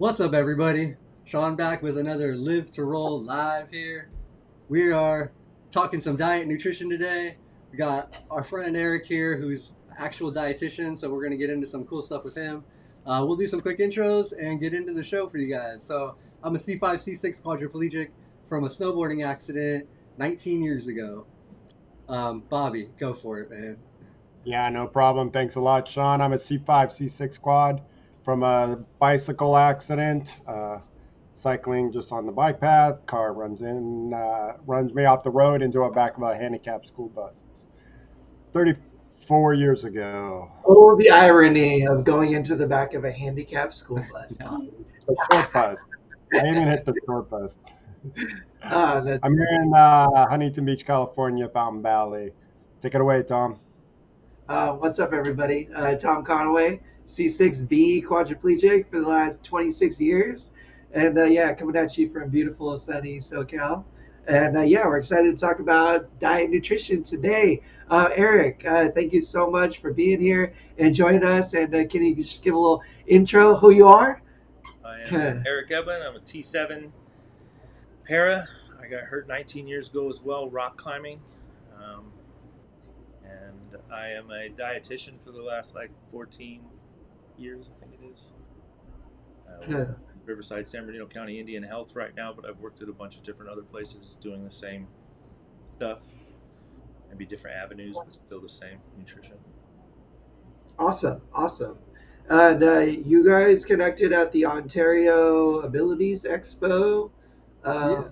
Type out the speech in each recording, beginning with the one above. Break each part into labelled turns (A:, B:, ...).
A: What's up, everybody? Shawn back with another Live to Roll live here. We are talking some diet and nutrition today. We got our friend Eric here, who's actual dietitian, so we're going to get into some cool stuff with him. We'll do some quick intros and get into the show for you guys. So I'm a C5, C6 quadriplegic from a snowboarding accident 19 years ago. Bobby, go for it, man.
B: Yeah, no problem. Thanks a lot, Shawn. I'm a C5, C6 quad from a bicycle accident. Cycling just on the bike path. Car runs me off the road into a back of a handicapped school bus. 34 years ago.
C: Oh, the irony of going into the back of a handicapped school bus.
B: The short bus. I even hit the short bus.
C: That's
B: I'm here in Huntington Beach, California, Fountain Valley. Take it away, Tom.
C: What's up, everybody? Tom Conaway, C6B quadriplegic for the last 26 years. And yeah, coming at you from beautiful, sunny SoCal. And yeah, we're excited to talk about diet and nutrition today. Eric, thank you so much for being here and joining us. And can you just give a little intro who you are?
D: I am Eric Eblem. I'm a T7 para. I got hurt 19 years ago as well, rock climbing. And I am a dietitian for the last 14 years, I think it is. Riverside, San Bernardino County Indian Health right now, but I've worked at a bunch of different other places doing the same stuff. Maybe different avenues, but still the same nutrition.
C: Awesome, awesome. And you guys connected at the Ontario Abilities Expo.
A: Yeah.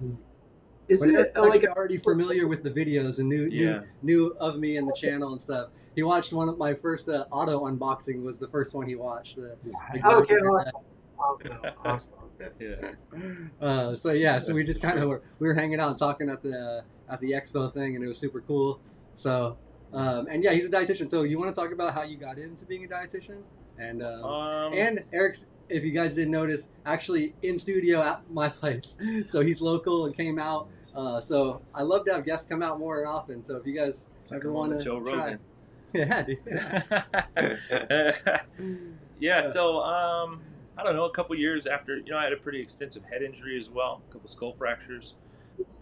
C: Is
A: But
C: it
A: Eric's
C: like
A: actually already familiar with the videos and
D: Yeah.
A: knew of me and the channel and stuff. He watched one of my first auto unboxing was the first one he watched.
C: okay, awesome, awesome.
D: Yeah.
A: So we just kind of we were hanging out and talking at the expo thing, and it was super cool. So and yeah, he's a dietitian. So you want to talk about how you got into being a dietitian? And Eric's, if you guys didn't notice, actually in studio at my place. So he's local and came out. So I love to have guests come out more often. So if you guys ever want to
D: Joe
A: try,
D: Rogan.
A: yeah, dude.
D: Yeah. So I don't know. A couple years after, I had a pretty extensive head injury as well, a couple skull fractures,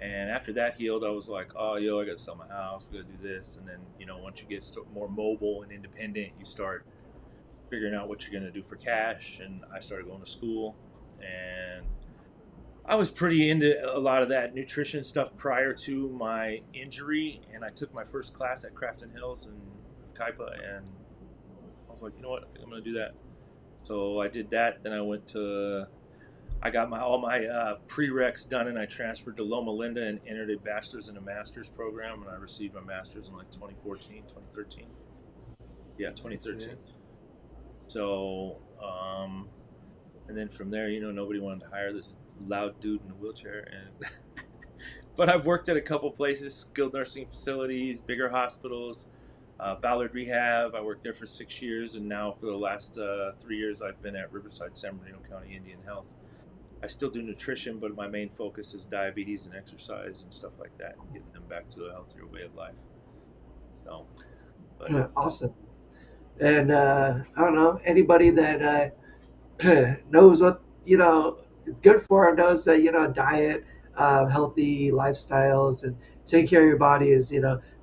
D: and after that healed, I was like, oh, I got to sell my house. We got to do this, and then once you get more mobile and independent, you start figuring out what you're going to do for cash. And I started going to school, and I was pretty into a lot of that nutrition stuff prior to my injury, and I took my first class at Crafton Hills and Kaipa, and I was like, you know what, I think I'm going to do that. So I did that. Then I got all my prereqs done, and I transferred to Loma Linda and entered a bachelor's and a master's program, and I received my master's in 2014, 2013. Yeah, 2013. So, and then from there, nobody wanted to hire this loud dude in a wheelchair, and but I've worked at a couple places, skilled nursing facilities, bigger hospitals, Ballard Rehab. I worked there for 6 years, and now for the last 3 years, I've been at Riverside, San Bernardino County Indian Health. I still do nutrition, but my main focus is diabetes and exercise and stuff like that, and getting them back to a healthier way of life. So,
C: Awesome. And I don't know, anybody that knows what is good for them knows that diet, healthy lifestyles, and taking care of your body is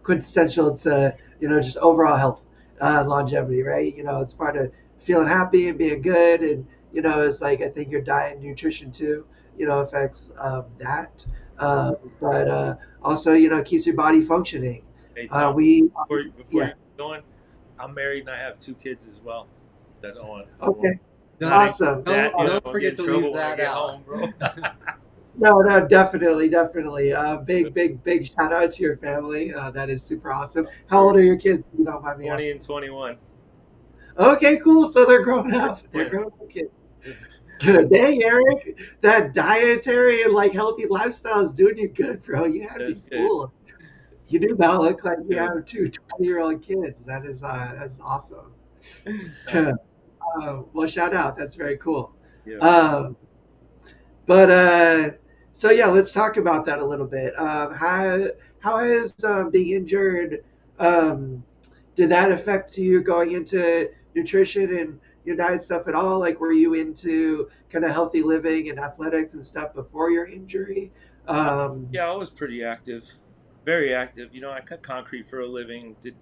C: quintessential to just overall health, longevity, right? It's part of feeling happy and being good, and it's like I think your diet and nutrition too affects that, but also keeps your body functioning.
D: hey Tom, before
C: Yeah.
D: you keep going, I'm married and I have 2 kids as well. That don't want.
C: Okay.
A: Don't,
C: Awesome.
A: don't forget to leave that out.
D: Home, bro.
C: No, definitely. Big shout out to your family. That is super awesome. How old are your kids? You don't mind me
D: 20
C: asking.
D: and 21.
C: Okay, cool. So they're grown up. They're
D: Yeah.
C: grown up kids. Dang, Eric, that dietary and healthy lifestyle is doing you good, bro. You have to
D: That's
C: be
D: good.
C: cool. You do not look like you
D: Yeah.
C: have 20-year-old kids. That's awesome. Well, shout out. That's very cool.
D: Yeah.
C: So yeah, let's talk about that a little bit. How has being injured, did that affect you going into nutrition and your diet stuff at all? Like, were you into kind of healthy living and athletics and stuff before your injury?
D: Yeah, I was pretty active, very active. You know, I cut concrete for a living. Did,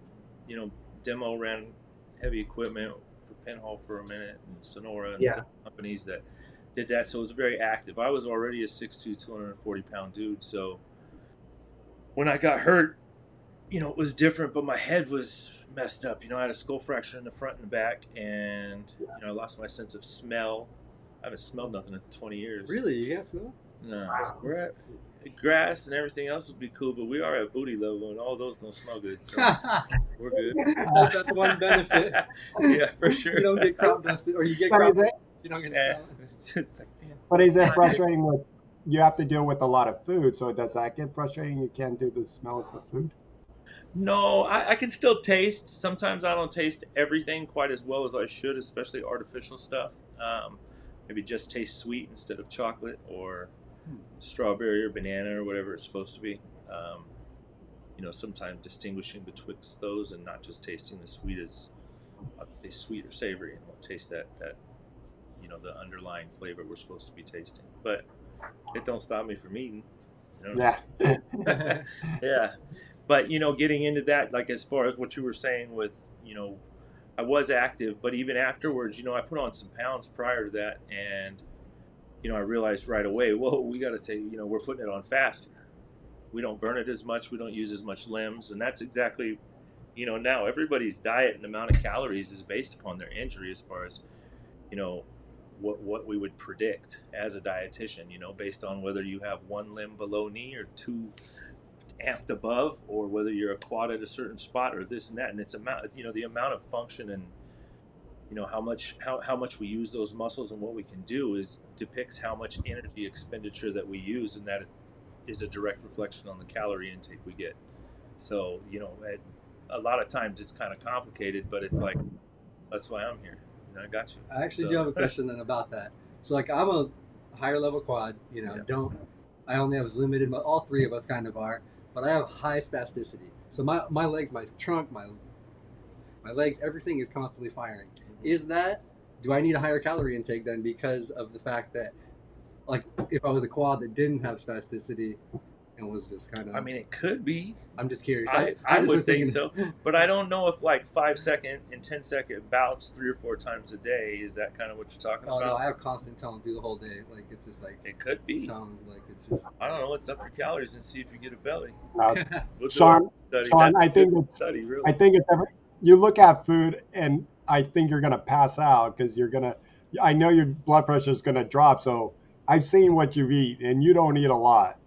D: you know, demo ran heavy equipment for Pinhole for a minute and Sonora and
C: Yeah.
D: some companies that did that. So it was very active. I was already a 6'2", 240-pound dude. So when I got hurt, you know, it was different, but my head was messed up. You know, I had a skull fracture in the front and the back, and you know, I lost my sense of smell. I haven't smelled nothing in 20 years.
A: Really? You can't smell?
D: No,
C: Wow.
D: we're at grass and everything else would be cool, but we are at booty level, and all those don't smell good, so we're good.
A: That's one benefit.
D: Yeah, for sure.
A: You don't get crop dusted, or you get
B: But
A: crop
B: is it,
A: dusted. You don't get
D: Yeah,
A: to smell it.
D: it's just like, damn.
B: but is it frustrating with you have to deal with a lot of food? So does that get frustrating? You can't do the smell of the food?
D: No, I can still taste. Sometimes I don't taste everything quite as well as I should, especially artificial stuff. Maybe just taste sweet instead of chocolate, or strawberry or banana or whatever it's supposed to be. You know, sometimes distinguishing betwixt those and not just tasting the sweet as sweet or savory, and we'll taste that you know, the underlying flavor we're supposed to be tasting. But it don't stop me from eating. You know what I'm
B: Yeah.
D: saying? Yeah. But you know, getting into that, like as far as what you were saying with, you know, I was active, but even afterwards, you know, I put on some pounds prior to that, and you know, I realized right away, whoa, we got to take, you know, we're putting it on faster. We don't burn it as much. We don't use as much limbs, and that's exactly, you know, now everybody's diet and amount of calories is based upon their injury, as far as, you know, what we would predict as a dietitian, you know, based on whether you have one limb below knee or two amped above, or whether you're a quad at a certain spot or this and that. And it's amount, you know, the amount of function and, you know, how much we use those muscles and what we can do is depicts how much energy expenditure that we use, and that is a direct reflection on the calorie intake we get. So, you know, a lot of times it's kind of complicated, but it's like, that's why I'm here. You know, I got you.
A: I actually
D: So-
A: do have a question then about that. So, like, I'm a higher level quad. You know,
D: Yeah.
A: I only have limited. All three of us kind of are, but I have high spasticity. So my legs, my trunk, my legs, everything is constantly firing. Is that? Do I need a higher calorie intake then because of the fact that, like, if I was a quad that didn't have spasticity and was just kind of?
D: I mean, it could be.
A: I'm just curious.
D: I
A: just
D: would
A: was
D: think
A: thinking-
D: so, but I don't know if like 5-second and 10-second bouts 3 or 4 times a day is that kind of what you're talking
A: Oh
D: about.
A: no, I have constant tone through the whole day. Like it's just like
D: It could be.
A: tone. Like it's just.
D: I don't know. Let's up your calories and see if you get a belly.
B: Uh,
D: We'll do
B: Sean,
D: our study.
B: Sean,
D: That's
B: I
D: a
B: think
D: good
B: it's
D: study, really.
B: I think it's you look at food and I think you're gonna pass out because I know your blood pressure is gonna drop. So I've seen what you eat, and you don't eat a lot.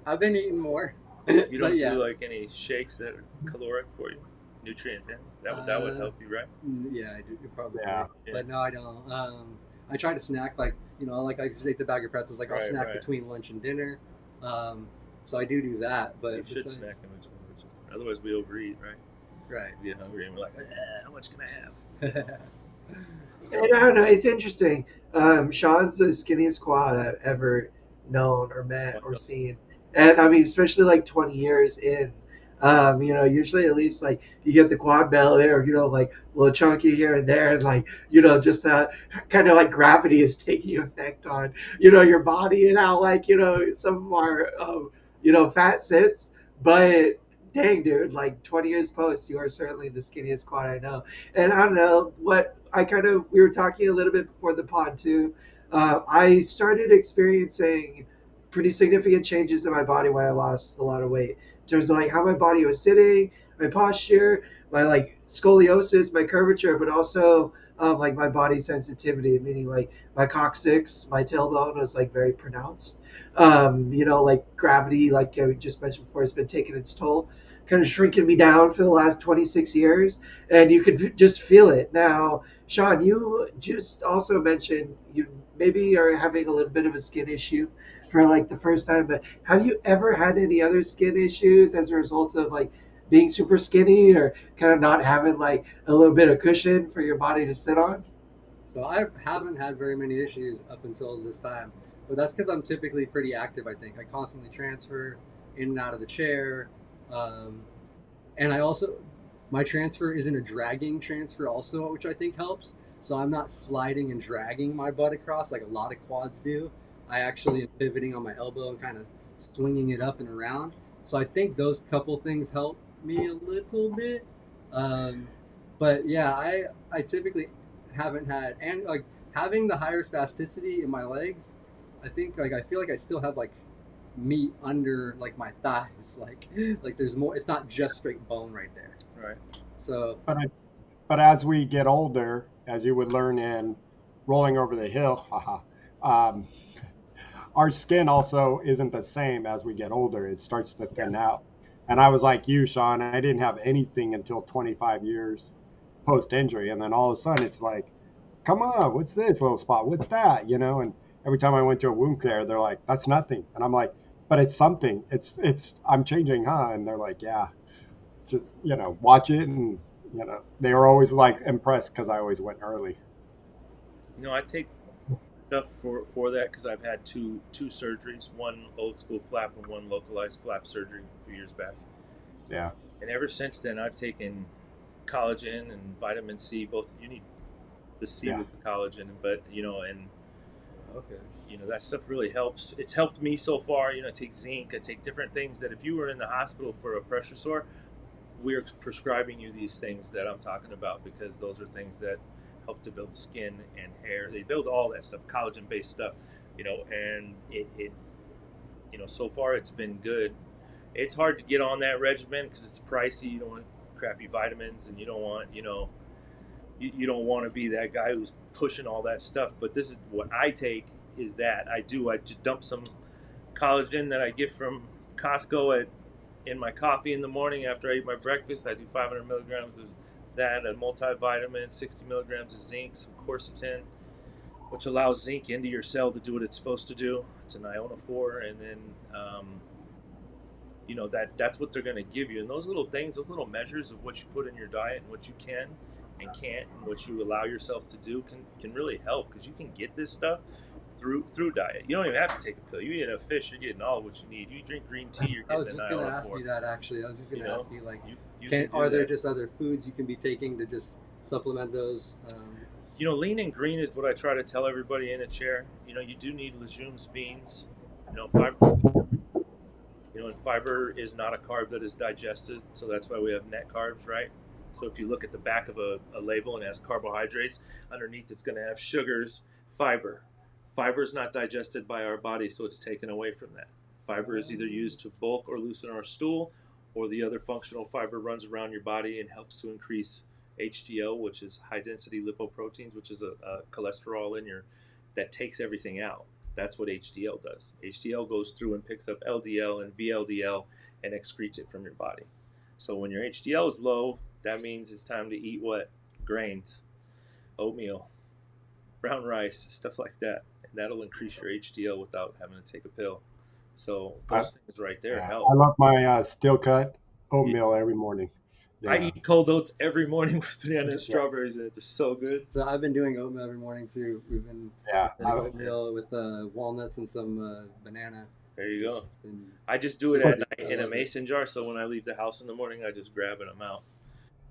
A: I've been eating more.
D: You don't
A: But yeah.
D: do like any shakes that are caloric for you, nutrient dense. That would help you, right?
A: Yeah, I do probably.
B: Yeah.
A: But no, I don't. I try to snack like I just ate the bag of pretzels. Like I'll
D: Right,
A: snack
D: right.
A: between lunch and dinner. So I do that. But
D: You should
A: besides-
D: snack in between. Otherwise, we overeat, right?
A: Right.
D: We get hungry and we're like, how much can I have?
C: And I don't know. It's interesting. Shawn's the skinniest quad I've ever known or met or seen, and I mean, especially like 20 years in. You know, usually at least like you get the quad belly, or you know, like a little chunky here and there, and like you know, just kind of like gravity is taking effect on your body, and how like some of our fat sits, but. Dang, dude! Like 20 years post, you are certainly the skinniest quad I know. And I don't know what we were talking a little bit before the pod too. I started experiencing pretty significant changes in my body when I lost a lot of weight in terms of like how my body was sitting, my posture, my like scoliosis, my curvature, but also like my body sensitivity, meaning like my coccyx, my tailbone was like very pronounced. Like gravity, like I just mentioned before, has been taking its toll, kind of shrinking me down for the last 26 years, and you could just feel it. Now, Shawn, you just also mentioned you maybe are having a little bit of a skin issue for like the first time, but have you ever had any other skin issues as a result of like being super skinny or kind of not having like a little bit of cushion for your body to sit on?
A: So I haven't had very many issues up until this time, but that's because I'm typically pretty active. I think I constantly transfer in and out of the chair, and I also my transfer isn't a dragging transfer also, which I think helps. So I'm not sliding and dragging my butt across like a lot of quads do. I actually am pivoting on my elbow and kind of swinging it up and around. So I think those couple things help me a little bit. Um, but yeah, I typically haven't had, and like having the higher spasticity in my legs, I think like I feel like I still have like meat under like my thighs, like there's more. It's not just straight bone right there.
D: Right.
A: So
B: But it's, but as we get older, as you would learn in rolling over the hill, haha, um, our skin also isn't the same as we get older. It starts to thin out. And I was like you, Shawn. I didn't have anything until 25 years post injury, and then all of a sudden it's like, come on, what's this little spot? What's that? You know. And every time I went to a wound care, they're like, that's nothing, and I'm like, but it's something. It's I'm changing, huh? And they're like, yeah, just watch it, and they were always like impressed because I always went early.
D: I take stuff for that because I've had two surgeries, one old school flap and one localized flap surgery a few years back.
B: Yeah.
D: And ever since then, I've taken collagen and vitamin C. Both you need the C
B: Yeah.
D: with the collagen, but and
A: okay.
D: that stuff really helps. It's helped me so far. I take zinc. I take different things that if you were in the hospital for a pressure sore, we're prescribing you these things that I'm talking about because those are things that help to build skin and hair. They build all that stuff, collagen-based stuff, and it so far it's been good. It's hard to get on that regimen because it's pricey. You don't want crappy vitamins, and you don't want you don't want to be that guy who's pushing all that stuff. But this is what I take. Is that I just dump some collagen that I get from Costco in my coffee in the morning after I eat my breakfast. I do 500 milligrams of that, a multivitamin, 60 milligrams of zinc, some quercetin, which allows zinc into your cell to do what it's supposed to do. It's an ionophore, and then that's what they're going to give you. And those little things, those little measures of what you put in your diet and what you can and can't, and what you allow yourself to do can really help because you can get this stuff through diet. You don't even have to take a pill. You eat a fish, you're getting all what you need. You drink green tea, you're
A: I
D: getting
A: was
D: an
A: just gonna
D: ionophore.
A: ask you that actually. I was just gonna ask you like,
D: can
A: are there
D: that.
A: just other foods you can be taking to just supplement those?
D: Lean and green is what I try to tell everybody in a chair. You do need legumes, beans, fiber. And fiber is not a carb that is digested, so that's why we have net carbs, right? So if you look at the back of a label and it has carbohydrates, underneath it's going to have sugars, fiber. Fiber is not digested by our body, so it's taken away from that. Fiber is either used to bulk or loosen our stool, or the other functional fiber runs around your body and helps to increase HDL, which is high density lipoproteins, which is a cholesterol that takes everything out. That's what HDL does. HDL goes through and picks up LDL and VLDL and excretes it from your body. So when your HDL is low, that means it's time to eat what? Grains, oatmeal, brown rice, stuff like that. And that'll increase your HDL without having to take a pill. So those things right there help.
B: I love my steel cut oatmeal every morning.
D: I
B: Yeah.
D: eat cold oats every morning with banana and strawberries. They're so good.
A: So I've been doing oatmeal every morning too. We've been oatmeal with walnuts and some banana.
D: There you go. I just do it at night in a mason jar, so when I leave the house in the morning, I just grab it, I'm out.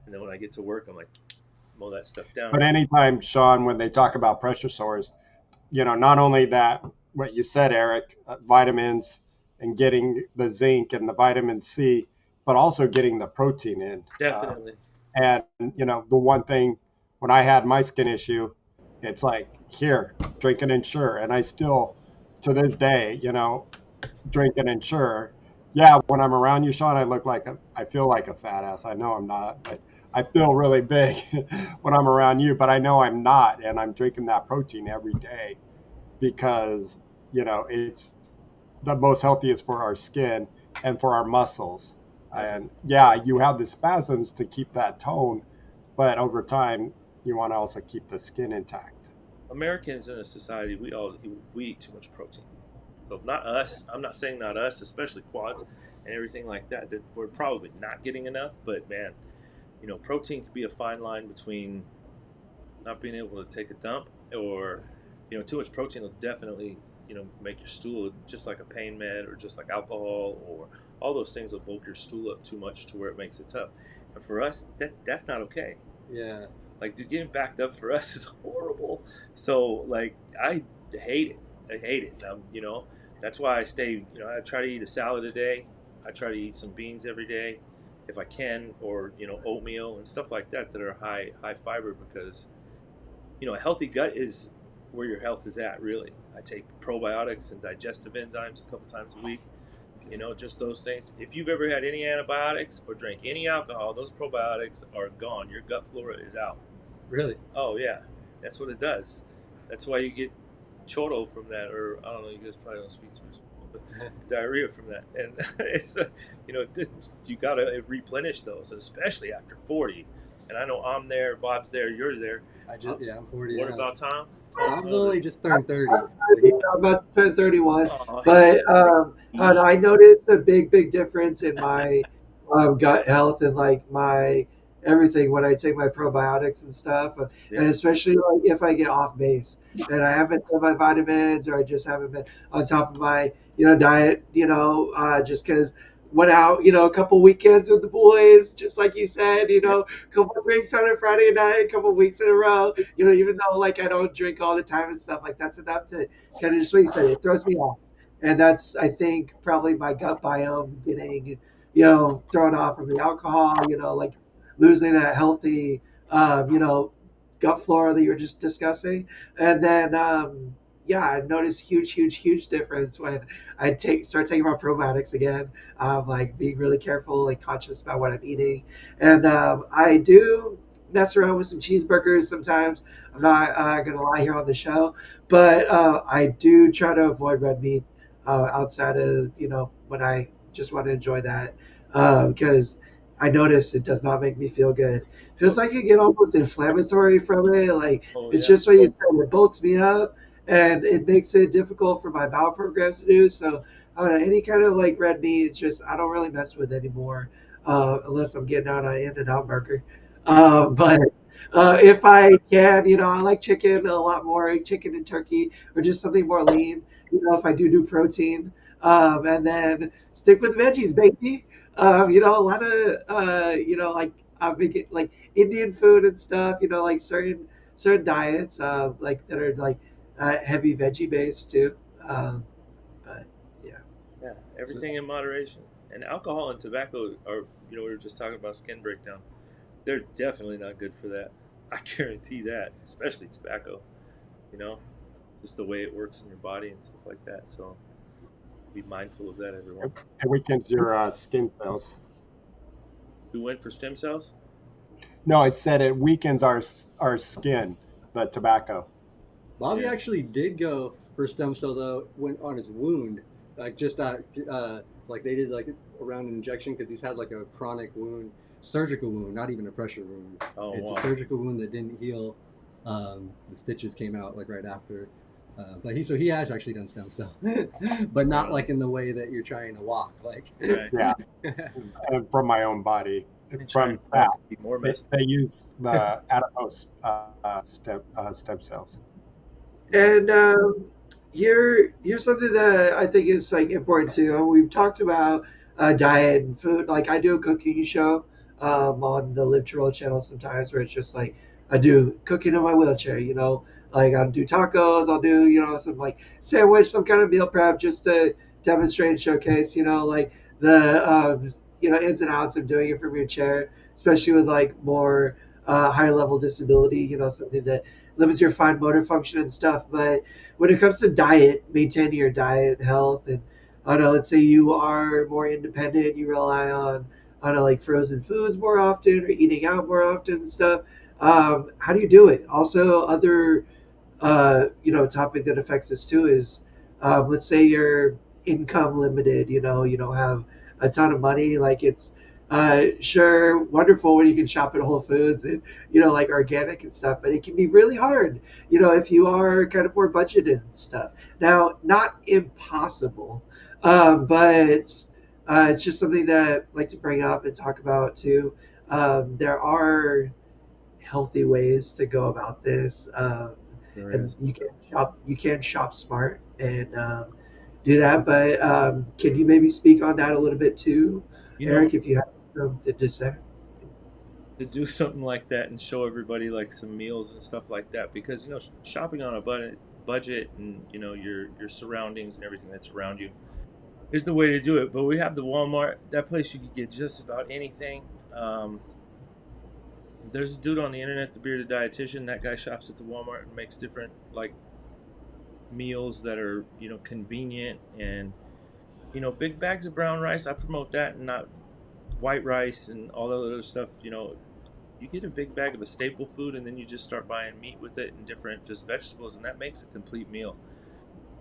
D: And then when I get to work, I'm like, mow that stuff down.
B: But anytime, Shawn, when they talk about pressure sores, not only that, what you said, Eric, vitamins and getting the zinc and the vitamin C, but also getting the protein in.
D: Definitely.
B: And, the one thing when I had my skin issue, it's like, here, drink an Ensure. And I still, to this day, drink an Ensure. Yeah, when I'm around you, Shawn, I feel like a fat ass. I know I'm not, but I feel really big when I'm around you, but I know I'm not. And I'm drinking that protein every day because, it's the most healthiest for our skin and for our muscles. And yeah, you have the spasms to keep that tone, but over time, you want to also keep the skin intact.
D: Americans in a society, we eat too much protein. So not us. I'm not saying not us, especially quads and everything like that. That we're probably not getting enough. But man, protein can be a fine line between not being able to take a dump or, too much protein will definitely, make your stool just like a pain med or just like alcohol all those things will bulk your stool up too much to where it makes it tough. And for us, that's not okay.
A: Yeah.
D: Like, dude, getting backed up for us is horrible. So, like, I hate it. I hate it. That's why I stay. I try to eat a salad a day. I try to eat some beans every day, if I can, or oatmeal and stuff like that that are high fiber, because a healthy gut is where your health is at. Really, I take probiotics and digestive enzymes a couple times a week. Just those things. If you've ever had any antibiotics or drank any alcohol, those probiotics are gone. Your gut flora is out.
A: Really?
D: Oh yeah, that's what it does. That's why you get choro from that, or I don't know. You guys probably don't speak too much, but diarrhea from that, and it's you gotta replenish those, especially after 40. And I know I'm there, Bob's there, you're there.
A: I'm 40.
D: What
A: now.
D: about Tom?
A: Tom's only just turned 30.
C: I'm about to turn 31,
D: Oh,
C: but I noticed a big difference in my gut health and like my everything when I take my probiotics and stuff, and
D: yeah.
C: especially like if I get off base and I haven't done my vitamins or I just haven't been on top of my diet, just because went out a couple weekends with the boys, just like you said, couple of drinks on a Friday night, a couple of weeks in a row, even though like I don't drink all the time and stuff, like that's enough to kind of just what you said, it throws me off. And that's I think probably my gut biome getting, thrown off from the alcohol, like losing that healthy gut flora that you were just discussing. And then yeah, I noticed huge difference when I start taking my probiotics again. Like being really careful, like conscious about what I'm eating, and I do mess around with some cheeseburgers sometimes. I'm not gonna lie here on the show, but I do try to avoid red meat outside of when I just want to enjoy that because I notice it does not make me feel good. Feels like you get almost inflammatory from it. Like
D: Oh
C: it's
D: yeah.
C: just what you said. It bulks me up and it makes it difficult for my bowel programs to do. So I don't know, any kind of like red meat. It's just I don't really mess with anymore unless I'm getting out on an In-N-Out burger. But if I can, I like chicken a lot more, chicken and turkey, or just something more lean. If I do protein, and then stick with veggies, baby. A lot of like big, like Indian food and stuff. Like certain diets, like that are like heavy veggie based too. But yeah.
D: Yeah,
A: So,
D: everything in moderation. And alcohol and tobacco are, we were just talking about skin breakdown. They're definitely not good for that. I guarantee that, especially tobacco, you know, just the way it works in your body and stuff like that. So be mindful of that, everyone.
B: It weakens your skin cells.
D: Who went for stem cells?
B: No, it said it weakens our skin, the tobacco.
A: Bobby
D: Yeah.
A: actually did go for stem cell though, went on his wound, like just that, like they did like around an injection because he's had like a chronic wound, surgical wound, not even a pressure wound.
D: Oh,
A: It's
D: wow.
A: a surgical wound that didn't heal. The stitches came out like right after. But he has actually done stem cell, but not like in the way that you're trying to walk. Like,
D: Right.
B: Yeah, and from my own body,
D: And
B: from
D: trying
B: fat.
D: to be more
B: They,
D: messed.
B: they use the adipose stem cells.
C: And here's something that I think is like important too. We've talked about diet and food. Like I do a cooking show on the Live to Roll channel sometimes, where it's just like I do cooking in my wheelchair. Like I'll do tacos, I'll do some like sandwich, some kind of meal prep, just to demonstrate and showcase like the ins and outs of doing it from your chair, especially with like more high level disability. Something that limits your fine motor function and stuff. But when it comes to diet, maintaining your diet health, and I don't know, let's say you are more independent, you rely on I don't know, like frozen foods more often or eating out more often and stuff. How do you do it? Also, other topic that affects us too is let's say you're income limited, you don't have a ton of money, like it's sure wonderful when you can shop at Whole Foods and like organic and stuff, but it can be really hard if you are kind of more budgeted and stuff. Now, not impossible, but it's just something that I like to bring up and talk about too. There are healthy ways to go about this.
D: There
C: And
D: is.
C: you can shop smart, and do that. But can you maybe speak on that a little bit too,
D: You know,
C: Eric, if you have something to say?
D: to do something like that and show everybody like some meals and stuff like that, because shopping on a budget and your surroundings and everything that's around you is the way to do it. But we have the Walmart, that place you can get just about anything. Um, there's a dude on the internet, the Bearded Dietitian. That guy shops at the Walmart and makes different like meals that are convenient, and big bags of brown rice. I promote that and not white rice and all that other stuff. You get a big bag of a staple food, and then you just start buying meat with it and different just vegetables, and that makes a complete meal.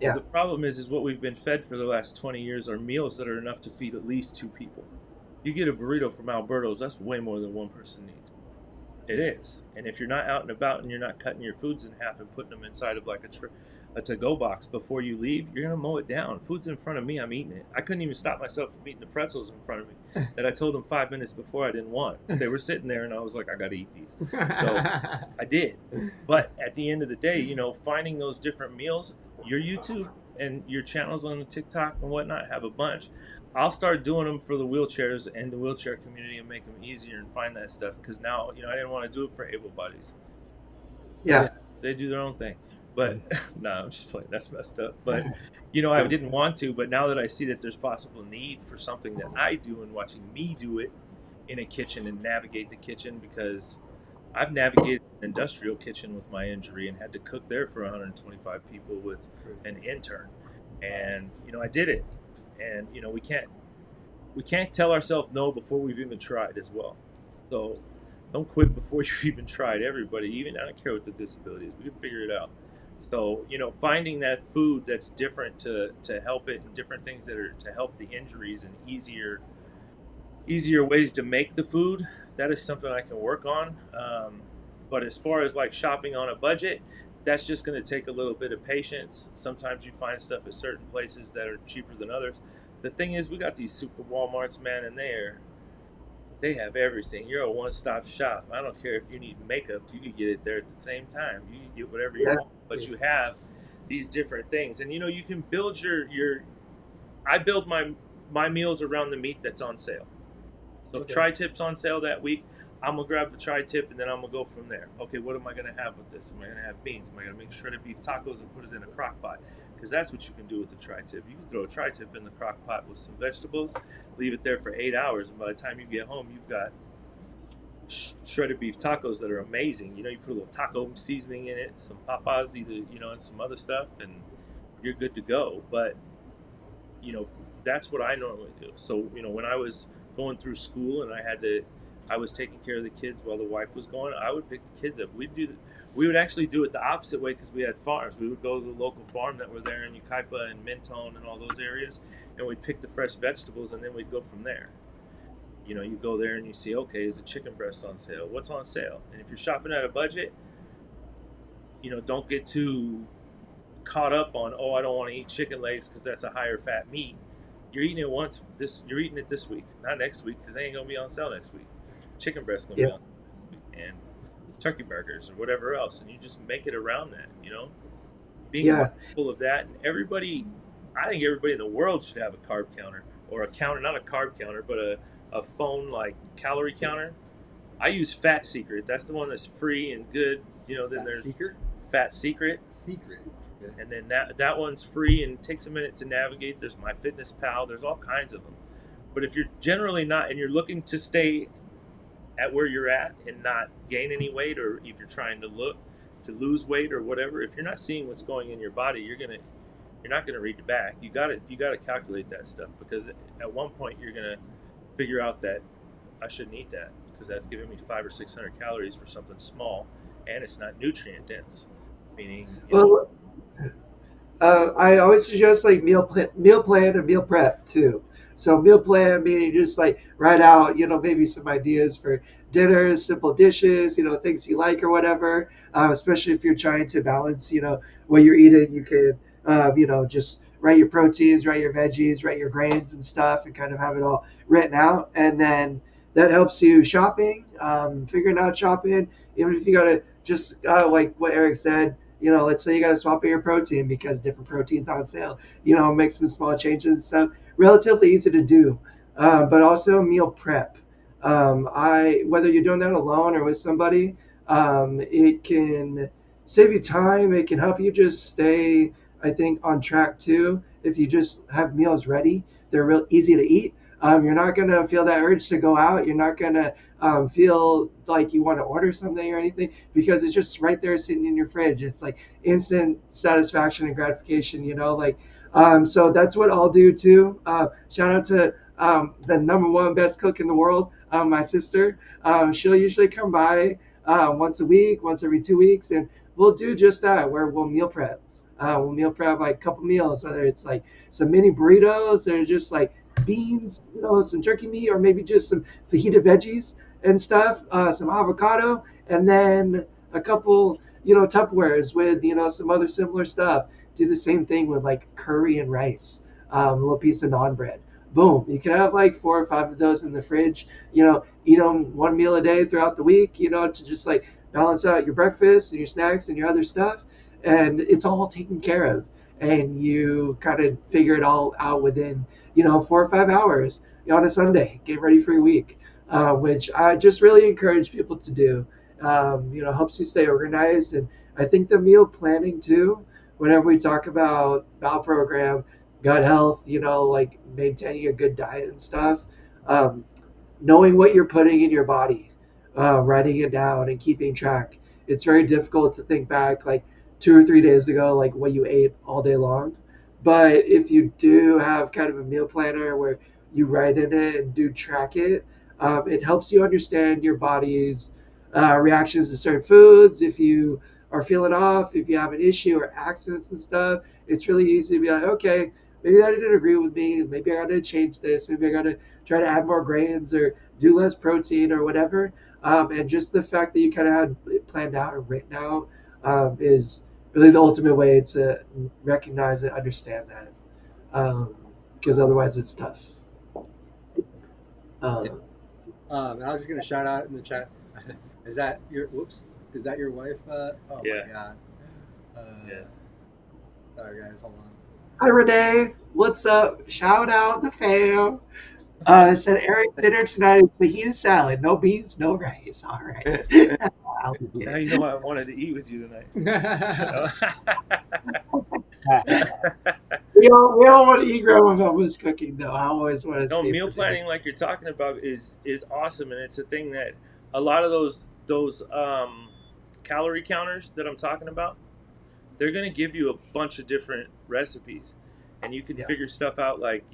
D: Well,
C: Yeah,
D: the problem is what we've been fed for the last 20 years are meals that are enough to feed at least two people. You get a burrito from Alberto's, that's way more than one person needs. It is. And if you're not out and about and you're not cutting your foods in half and putting them inside of like a to-go box before you leave, you're gonna mow it down. Food's in front of me, I'm eating it. I couldn't even stop myself from eating the pretzels in front of me that I told them 5 minutes before I didn't want. They were sitting there, and I was like, I gotta eat these. So I did. But at the end of the day, finding those different meals, your YouTube and your channels on the TikTok and whatnot have a bunch. I'll start doing them for the wheelchairs and the wheelchair community and make them easier and find that stuff, because now I didn't want to do it for able bodies.
C: yeah,
D: They do their own thing. But no, I'm just playing. That's messed up. But I didn't want to. But now that I see that there's possible need for something that I do, and watching me do it in a kitchen and navigate the kitchen, because I've navigated an industrial kitchen with my injury and had to cook there for 125 people with an intern, and I did it. And we can't tell ourselves no before we've even tried as well. So don't quit before you've even tried. Everybody, even I don't care what the disability is, we can figure it out. So finding that food that's different to help it, and different things that are to help the injuries, and easier ways to make the food, that is something I can work on. But as far as like shopping on a budget, that's just going to take a little bit of patience. Sometimes you find stuff at certain places that are cheaper than others. The thing is, we got these super Walmarts, man, and they have everything. You're a one-stop shop. I don't care if you need makeup, you can get it there at the same time. You can get whatever you
C: yeah,
D: want, but you have these different things, and you can build your. I build my meals around the meat that's on sale. So if tri-tip's on sale that week, I'm gonna grab the tri-tip, and then I'm gonna go from there. Okay, what am I gonna have with this? Am I gonna have beans? Am I gonna make shredded beef tacos and put it in a crock pot? Because that's what you can do with the tri-tip. You can throw a tri-tip in the crock pot with some vegetables, leave it there for 8 hours, and by the time you get home, you've got shredded beef tacos that are amazing. You put a little taco seasoning in it, some papas, either and some other stuff, and you're good to go. But you know, that's what I normally do. So, when I was going through school and I was taking care of the kids while the wife was going, I would pick the kids up. We would actually do it the opposite way, because we had farms. We would go to the local farm that were there in Ukaipa and Mentone and all those areas, and we'd pick the fresh vegetables, and then we'd go from there. You go there and you see, okay, is a chicken breast on sale? What's on sale? And if you're shopping at a budget, don't get too caught up on, oh, I don't want to eat chicken legs because that's a higher fat meat. You're eating it you're eating it this week, not next week, because they ain't gonna be on sale next week. Chicken breast gonna be on sale next week, and turkey burgers or whatever else, and you just make it around that. Being
C: yeah,
D: mindful of that, and I think everybody in the world should have a carb counter, or a counter, not a carb counter, but a phone like calorie counter. I use Fat Secret. That's the one that's free and good. Then there's Fat Secret. And then that one's free and takes a minute to navigate. There's MyFitnessPal. There's all kinds of them. But if you're generally not, and you're looking to stay at where you're at and not gain any weight, or if you're trying to lose weight or whatever, if you're not seeing what's going in your body, you're not gonna read the back. You gotta calculate that stuff, because at one point you're gonna figure out that I shouldn't eat that, because that's giving me 500 or 600 calories for something small, and it's not nutrient dense. Meaning,
C: well, I always suggest like meal plan and meal prep too. So meal plan meaning just like write out, maybe some ideas for dinners, simple dishes, things you like or whatever. Especially if you're trying to balance, what you're eating, you could, just write your proteins, write your veggies, write your grains and stuff, and kind of have it all written out. And then that helps you shopping, figuring out shopping. Even if you gotta just like what Eric said, let's say you got to swap out your protein because different proteins on sale. Make some small changes and stuff. Relatively easy to do, but also meal prep. Whether you're doing that alone or with somebody, it can save you time. It can help you just stay, I think, on track too. If you just have meals ready, they're real easy to eat. You're not gonna feel that urge to go out. You're not gonna feel like you want to order something or anything because it's just right there sitting in your fridge. It's like instant satisfaction and gratification. So that's what I'll do too. Shout out to the number one best cook in the world, my sister. She'll usually come by once a week, once every 2 weeks, and we'll do just that. Where we'll meal prep. We'll meal prep like a couple meals, whether it's like some mini burritos that are just like beans, some turkey meat, or maybe just some fajita veggies and stuff, some avocado, and then a couple, Tupperwares with, some other similar stuff. Do the same thing with like curry and rice, a little piece of naan bread. Boom. You can have like 4 or 5 of those in the fridge, eat them one meal a day throughout the week, to just like balance out your breakfast and your snacks and your other stuff. And it's all taken care of. And you kind of figure it all out within, 4 or 5 hours on a Sunday. Get ready for your week, which I just really encourage people to do. Helps you stay organized. And I think the meal planning too, whenever we talk about bowel program, gut health, like maintaining a good diet and stuff, um, knowing what you're putting in your body, writing it down and keeping track. It's very difficult to think back like 2 or 3 days ago, like what you ate all day long. But if you do have kind of a meal planner where you write in it and do track it, it helps you understand your body's reactions to certain foods. If you are feeling off, if you have an issue or accidents and stuff, it's really easy to be like, okay, maybe that didn't agree with me. Maybe I got to change this. Maybe I got to try to add more grains or do less protein or whatever. And just the fact that you kind of had it planned out or written out is really the ultimate way to recognize and understand that. Because otherwise it's tough.
A: And I was just gonna shout out in the chat. Is that your whoops? Is that your wife? Oh
D: Yeah.
A: my god.
D: Yeah.
A: Sorry guys, hold on.
C: Hi Renee, what's up? Shout out the fam. Said Eric dinner tonight is fajita salad, no beans, no rice. All right.
D: Now you know I wanted to eat with you tonight.
C: We all want to eat grandma's cooking though. I always want to
D: No,
C: stay
D: meal
C: for
D: planning
C: dinner.
D: like you're talking about is awesome, and it's a thing that a lot of those calorie counters that I'm talking about, they're gonna give you a bunch of different recipes, and you can
C: Yeah.
D: figure stuff out like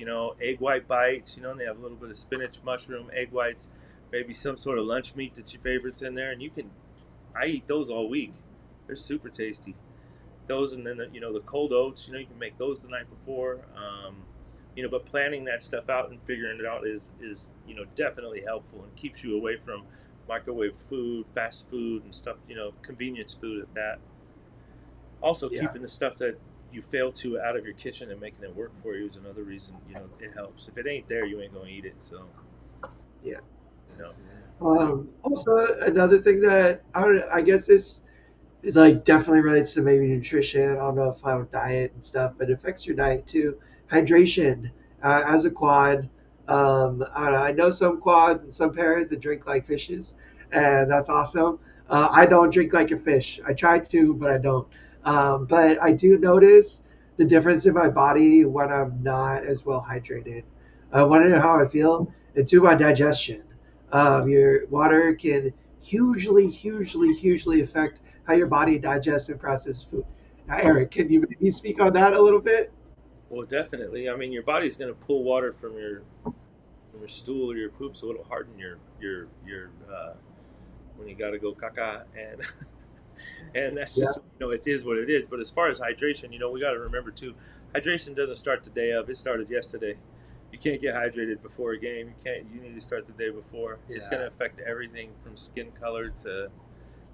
D: egg white bites. And they have a little bit of spinach, mushroom, egg whites, maybe some sort of lunch meat that your favorite's in there, and I eat those all week. They're super tasty. Those, and then the cold oats. You can make those the night before. But planning that stuff out and figuring it out is definitely helpful and keeps you away from microwave food, fast food, and stuff. Convenience food at that. Also,
C: Yeah.
D: keeping the stuff that you fail to out of your kitchen and making it work for you is another reason. It helps. If it ain't there, you ain't gonna eat it. So.
C: Yeah.
D: No.
C: Also, another thing that I guess is like definitely relates to maybe nutrition. I don't know if I have a diet and stuff, but it affects your diet too. Hydration. As a quad, I don't know, I know some quads and some pairs that drink like fishes, and that's awesome. I don't drink like a fish. I try to, but I don't. But I do notice the difference in my body when I'm not as well hydrated. I want to know how I feel, and to my digestion. Your water can hugely affect how your body digests and processes food. Now, Eric, can you maybe speak on that a little bit?
D: Well, definitely. I mean, your body's gonna pull water from your stool or your poop, so it'll harden your when you gotta go caca, and and that's
C: Yeah,
D: just it is what it is. But as far as hydration, we got to remember too, hydration doesn't start the day of. It started yesterday. You can't get hydrated before a game. You need to start the day before. It's
A: Yeah.
D: gonna affect everything from skin color to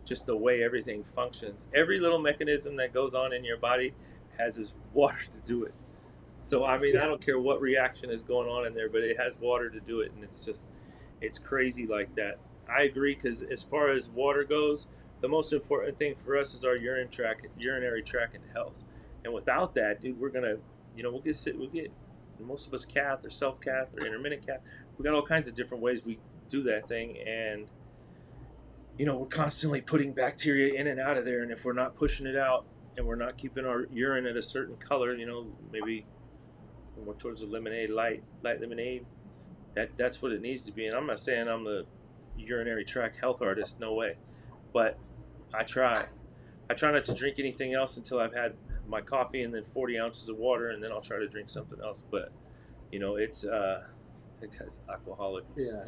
D: just the way everything functions. Every little mechanism that goes on in your body has this water to do it. So I mean, I
C: yeah,
D: don't care what reaction is going on in there, but it has water to do it, and it's crazy like that. I agree because as far as water goes, the most important thing for us is our urinary tract and health. And without that, dude, we're gonna, we'll get most of us cath or self cath or intermittent cath. We got all kinds of different ways we do that thing, and we're constantly putting bacteria in and out of there. And if we're not pushing it out and we're not keeping our urine at a certain color, maybe more towards the lemonade, light lemonade, that's what it needs to be. And I'm not saying I'm the urinary tract health artist, no way, but I try not to drink anything else until I've had my coffee and then 40 ounces of water, and then I'll try to drink something else. But it's alcoholic.
A: Yeah.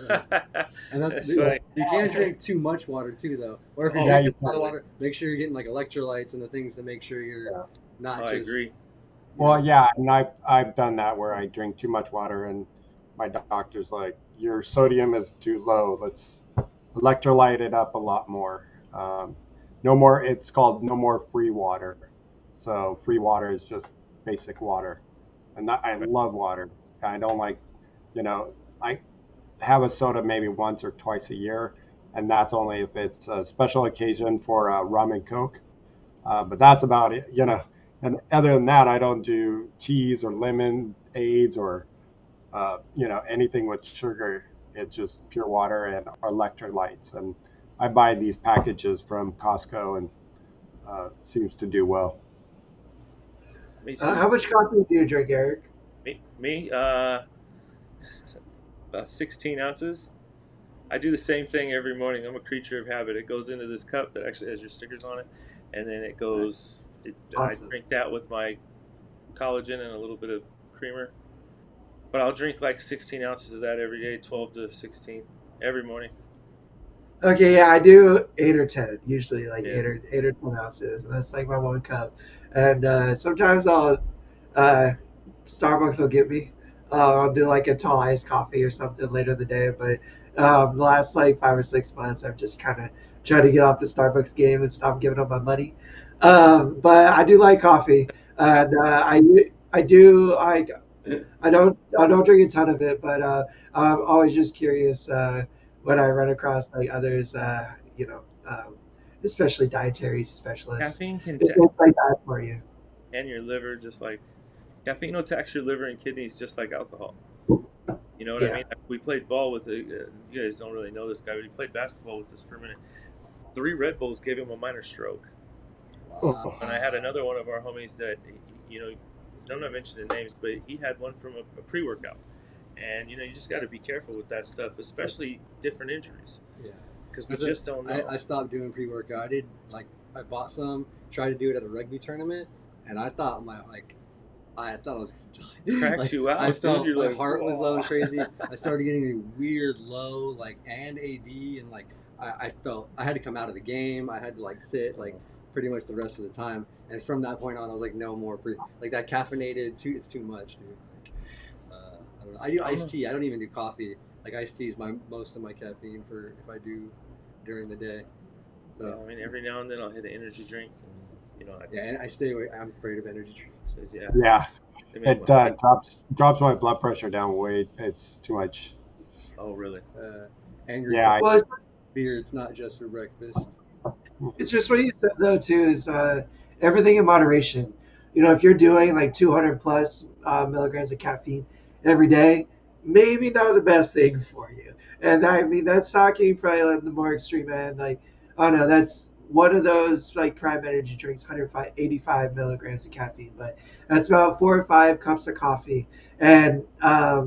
A: And that's
D: funny.
A: You can't drink too much water too, though. Or if you're drinking a lot of water, make sure you're getting like electrolytes and the things to make sure you're not just.
D: I agree.
B: Well, yeah, and I've done that where I drink too much water, and my doctor's like, your sodium is too low. Let's electrolyte it up a lot more. No more. It's called no more free water. So free water is just basic water, and I love water. I don't like, I have a soda maybe once or twice a year, and that's only if it's a special occasion for rum and Coke. But that's about it, And other than that, I don't do teas or lemonades or, anything with sugar. It's just pure water and electrolytes. And I buy these packages from Costco, and seems to do well.
C: How much coffee do you drink, Eric?
D: Me, about 16 ounces. I do the same thing every morning. I'm a creature of habit. It goes into this cup that actually has your stickers on it, and then it goes.
C: Awesome.
D: I drink that with my collagen and a little bit of creamer. But I'll drink like 16 ounces of that every day, 12 to 16 every morning.
C: Okay, yeah, I do 8 or 10, usually like 8 or 10 ounces, and that's like my 1 cup. And sometimes Starbucks will get me. I'll do like a tall iced coffee or something later in the day. But the last like 5 or 6 months, I've just kind of tried to get off the Starbucks game and stop giving up my money. But I do like coffee, and I don't drink a ton of it, but I'm always just curious when I run across like others, especially dietary specialists.
D: Caffeine can
C: It's like that for you.
D: and your liver, just like caffeine will tax your liver and kidneys just like alcohol. You know what I mean? We played ball with you guys don't really know this guy, but he played basketball with this for a minute. 3 Red Bulls gave him a minor stroke.
A: Wow.
D: And I had another one of our homies that, I'm not mentioning names, but he had one from a pre-workout. And, you just got to be careful with that stuff, especially different injuries.
A: Yeah.
D: Because we just don't know.
A: I stopped doing pre-workout. I bought some, tried to do it at a rugby tournament, and I thought I thought I was going to die.
D: Cracks you out.
A: I felt
D: dude,
A: my
D: like,
A: heart was
D: "Whoa."
A: going crazy. I started getting a weird low, and AD, and I felt I had to come out of the game. I had to sit pretty much the rest of the time. And from that point on, I was like, no more that caffeinated. It's too much, dude. I don't know. I do iced tea. I don't even do coffee. Iced tea is most of my caffeine for if I do during the day. So
D: Yeah, every now and then I'll hit an energy drink. And,
A: and I stay away. I'm afraid of energy drinks.
B: Yeah,
D: they make
B: it
D: my-
B: drops my blood pressure down way. It's too much.
D: Oh, really?
A: Angry
B: Yeah,
C: Well,
A: beer. It's not just for breakfast.
C: it's just what you said though too is everything in moderation. If you're doing 200 plus milligrams of caffeine every day, maybe not the best thing for you. And that's talking probably the more extreme end. Oh no, that's one of those prime energy drinks, 85 milligrams of caffeine, but that's about 4 or 5 cups of coffee. And I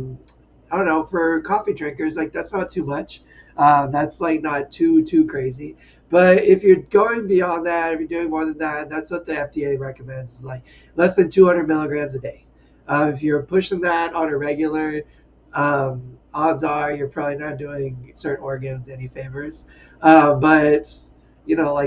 C: don't know, for coffee drinkers, that's not too much. That's not too crazy. But if you're going beyond that, if you're doing more than that, that's what the FDA recommends is less than 200 milligrams a day. If you're pushing that on a regular, odds are you're probably not doing certain organs any favors. But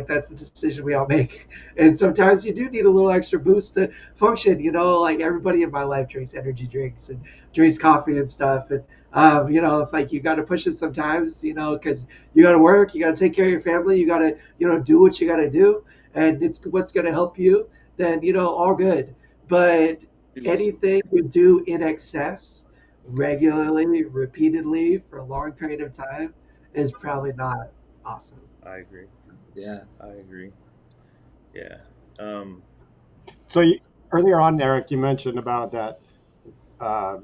C: that's a decision we all make. And sometimes you do need a little extra boost to function. Everybody in my life drinks energy drinks and drinks coffee and stuff. And if you got to push it sometimes, because you got to work, you got to take care of your family, you got to, do what you got to do, and it's what's going to help you, then, all good. But anything you do in excess, regularly, repeatedly, for a long period of time, is probably not awesome.
D: I agree.
A: Yeah.
D: I agree. Yeah.
B: So earlier on, Eric, you mentioned about that uh,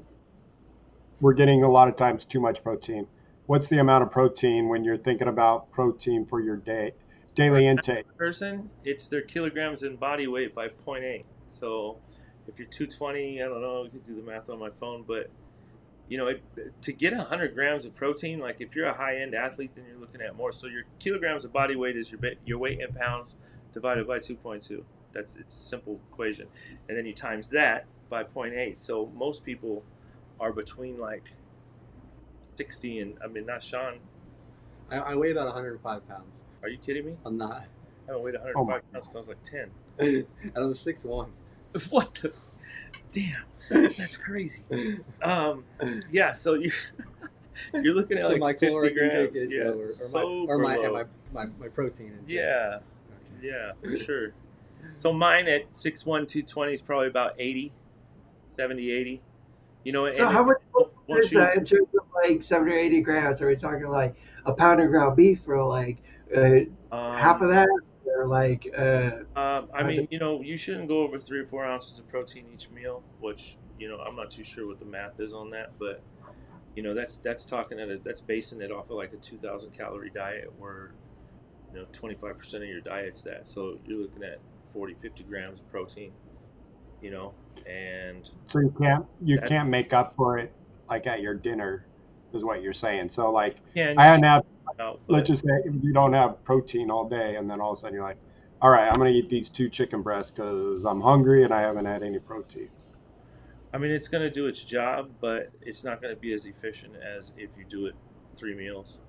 B: we're getting a lot of times too much protein. What's the amount of protein when you're thinking about protein for your
D: For an
B: daily
D: average
B: intake?
D: person, it's their kilograms in body weight by point 0.8. So if you're 220, I don't know, I could do the math on my phone, but to get 100 grams of protein, like if you're a high-end athlete, then you're looking at more. So your kilograms of body weight is your weight in pounds divided by 2.2. It's a simple equation, and then you times that by point 0.8. So most people are between like 60 and, I mean, not Shawn.
A: I weigh about 105 pounds.
D: Are you kidding me?
A: I'm not.
D: I haven't weighed
B: Oh my
D: 105 pounds since I was like 10.
A: And I'm 6'1".
D: What the? Damn, that's crazy. Yeah. So you're looking at
A: So
D: like
A: my
D: 50
A: caloric intake
D: grams.
A: is
D: Yeah,
A: lower,
D: super
A: or
D: low.
A: my protein intake.
D: Yeah,
A: Okay.
D: yeah, for sure. So mine at 6'1", 220 is probably about 80, 70, 80.
C: So
D: And
C: how much
D: once
C: is that in terms of like 70 or 80 grams? Are we talking like a pound of ground beef or like uh, half
D: um,
C: of that? Or like
D: I mean, you shouldn't go over 3 or 4 ounces of protein each meal, which, I'm not too sure what the math is on that, but that's basing it off of like a 2,000 calorie diet where 25% of your diet's that. So you're looking at 40, 50 grams of protein, and
B: So you
D: that
B: can't make up for it like at your dinner, is what you're saying. So like
D: can
B: I
D: you
B: hadn't
D: should
B: had,
D: out,
B: let's
D: but
B: just say you don't have protein all day, and then all of a sudden you're like, all right, I'm gonna eat these 2 chicken breasts because I'm hungry and I haven't had any protein.
D: I mean, it's going to do its job, but it's not going to be as efficient as if you do it 3 meals.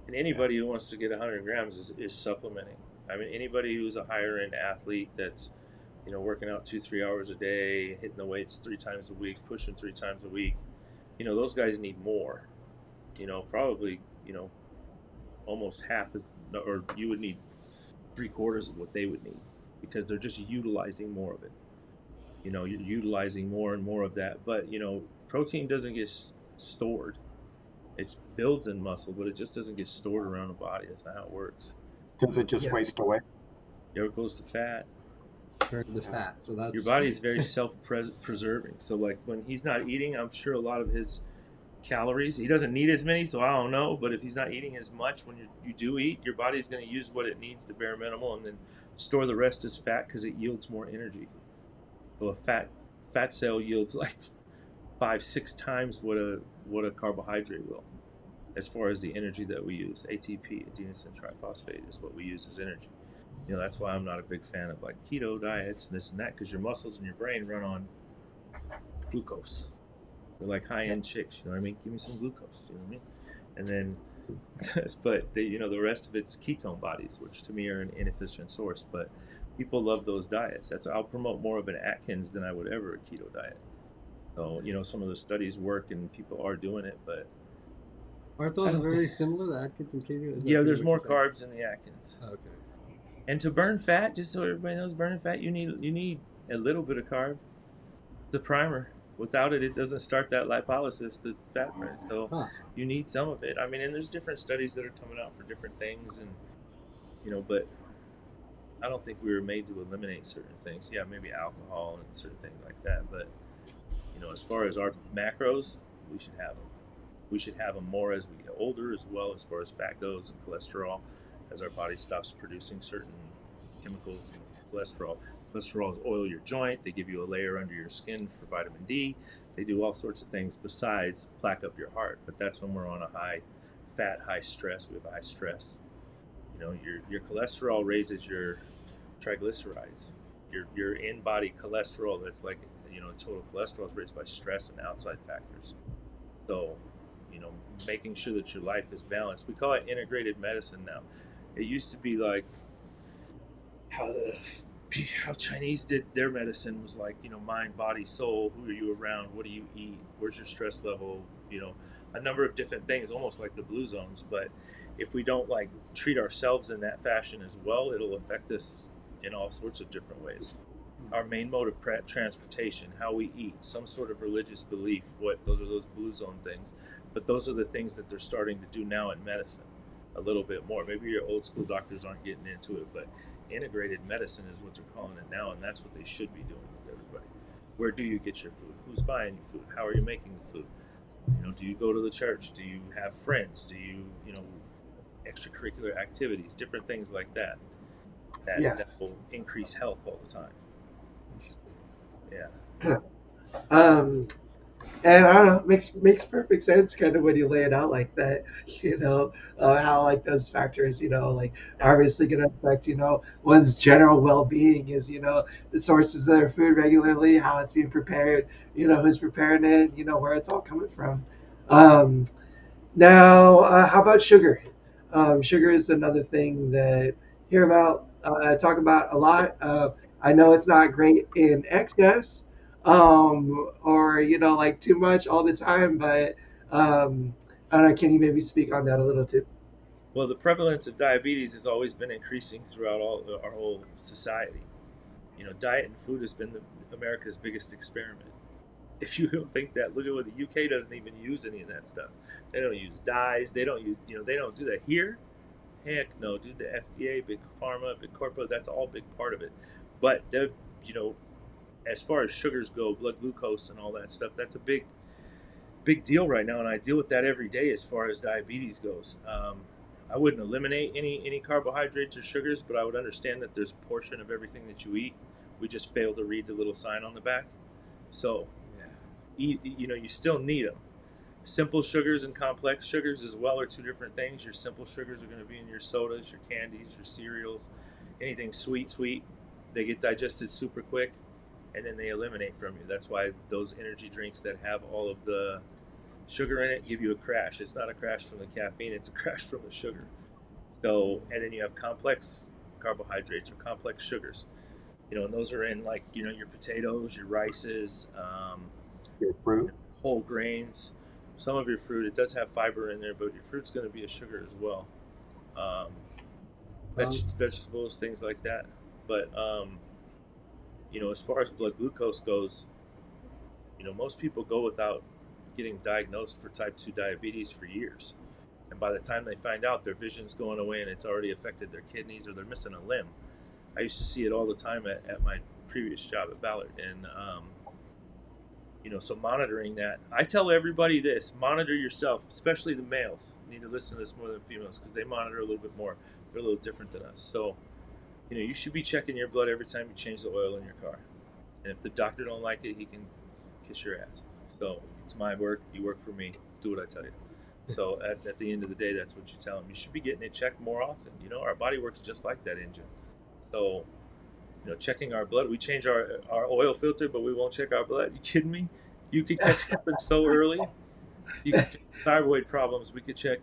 D: And
B: Yeah.
D: anybody who wants to get 100 grams is supplementing. I mean, anybody who's a higher end athlete that's working out 2 3 hours a day, hitting the weights 3 times a week, pushing 3 times a week, those guys need more. Probably almost half as, or you would need 3/4 of what they would need because they're just utilizing more of it. You're utilizing more and more of that, but protein doesn't get stored. It builds in muscle, but it just doesn't get stored around the body. That's not how it works.
B: Does it just
C: yeah.
B: waste away?
D: It goes to fat.
A: Burns the
B: Yeah.
A: fat. So
D: Your
A: that's
D: body is very self-preserving. So like when he's not eating, I'm sure a lot of his calories, he doesn't need as many, so I don't know, but if he's not eating as much when you do eat, your body's going to use what it needs, the bare minimal, and then store the rest as fat because it yields more energy. So a fat cell yields like 5 6 times what a carbohydrate will, as far as the energy that we use. ATP, adenosine triphosphate, is what we use as energy. That's why I'm not a big fan of like keto diets and this and that, because your muscles and your brain run on glucose. They're like high end chicks, you know what I mean? Give me some glucose, you know what I mean? And then, but the rest of it's ketone bodies, which to me are an inefficient source. But people love those diets. I'll promote more of an Atkins than I would ever a keto diet. So some of the studies work and people are doing it, but
A: aren't
D: I
A: those
D: don't
A: very
D: think.
A: similar, the Atkins and keto? Is that
D: Yeah,
A: pretty
D: there's
A: much
D: more
A: the same?
D: carbs in the Atkins.
A: Okay.
D: And to burn fat, just so everybody knows, burning fat, you need a little bit of carb. The primer. Without it, it doesn't start that lipolysis, the fat burn. So
A: Huh.
D: you need some of it. I mean, and there's different studies that are coming out for different things, and but I don't think we were made to eliminate certain things. Yeah, maybe alcohol and certain things like that. But as far as our macros, we should have them. We should have them more as we get older, as well as far as fat goes and cholesterol, as our body stops producing certain chemicals and cholesterol. Cholesterol oil your joint. They give you a layer under your skin for vitamin D. They do all sorts of things besides plaque up your heart. But that's when we're on a high fat, high stress. We have a high stress. Your cholesterol raises your triglycerides. Your in-body cholesterol, that's like total cholesterol, is raised by stress and outside factors. So, making sure that your life is balanced. We call it integrated medicine now. It used to be like how Chinese did their medicine was like, mind, body, soul. Who are you around? What do you eat? Where's your stress level? A number of different things, almost like the blue zones. But if we don't like treat ourselves in that fashion as well, it'll affect us in all sorts of different ways. Our main mode of transportation, how we eat, some sort of religious belief, those are those blue zone things. But those are the things that they're starting to do now in medicine. a little bit more. Maybe your old school doctors aren't getting into it, but integrated medicine is what they're calling it now, and that's what they should be doing with everybody. Where do you get your food? Who's buying your food? How are you making the food? Do you go to the church? Do you have friends? Do you extracurricular activities, different things like that,
C: Yeah.
D: that will increase health all the time.
A: Interesting.
D: Yeah.
C: Um, and I don't know, makes perfect sense kind of when you lay it out like that, how like those factors, like
D: Yeah.
C: are obviously going to affect, one's general well-being is, the sources of their food regularly, how it's being prepared, who's preparing it, where it's all coming from. Um, Now, how about sugar? Sugar is another thing that hear about, talk about a lot. I know it's not great in excess, or like too much all the time, but I don't know. Can you maybe speak on that a little too?
D: Well, the prevalence of diabetes has always been increasing throughout all our whole society. Diet and food has been America's biggest experiment. If you don't think that, look at what the UK doesn't even use any of that stuff. They don't use dyes. They don't use, they don't do that here. Heck no, dude. The FDA, big pharma, big corporate, that's all a big part of it. But you know, as far as sugars go, blood glucose and all that stuff, that's a big deal right now, and I deal with that every day as far as diabetes goes. I wouldn't eliminate any carbohydrates or sugars, but I would understand that there's a portion of everything that you eat. We just fail to read the little sign on the back. So, you still need them. Simple sugars and complex sugars as well are two different things. Your simple sugars are going to be in your sodas, your candies, your cereals, anything sweet. They get digested super quick, and then they eliminate from you. That's why those energy drinks that have all of the sugar in it give you a crash. It's not a crash from the caffeine, it's a crash from the sugar. So, and then you have complex carbohydrates or complex sugars. And those are in, like, your potatoes, your rices,
B: Your fruit.
D: whole grains. Some of your fruit, it does have fiber in there, but your fruit's going to be a sugar as well. Um, Vegetables, things like that. But as far as blood glucose goes, most people go without getting diagnosed for type 2 diabetes for years. And by the time they find out, their vision's going away and it's already affected their kidneys, or they're missing a limb. I used to see it all the time at my previous job at Ballard. And, so monitoring that, I tell everybody this: monitor yourself, especially the males. You need to listen to this more than females because they monitor a little bit more. They're a little different than us. So, you should be checking your blood every time you change the oil in your car. And if the doctor don't like it, he can kiss your ass. So it's my work. You work for me. Do what I tell you. So that's, at the end of the day, that's what you tell them. You should be getting it checked more often. Our body works just like that engine. So, checking our blood. We change our oil filter, but we won't check our blood. You kidding me? You could catch something so early. You could catch thyroid problems. We could check,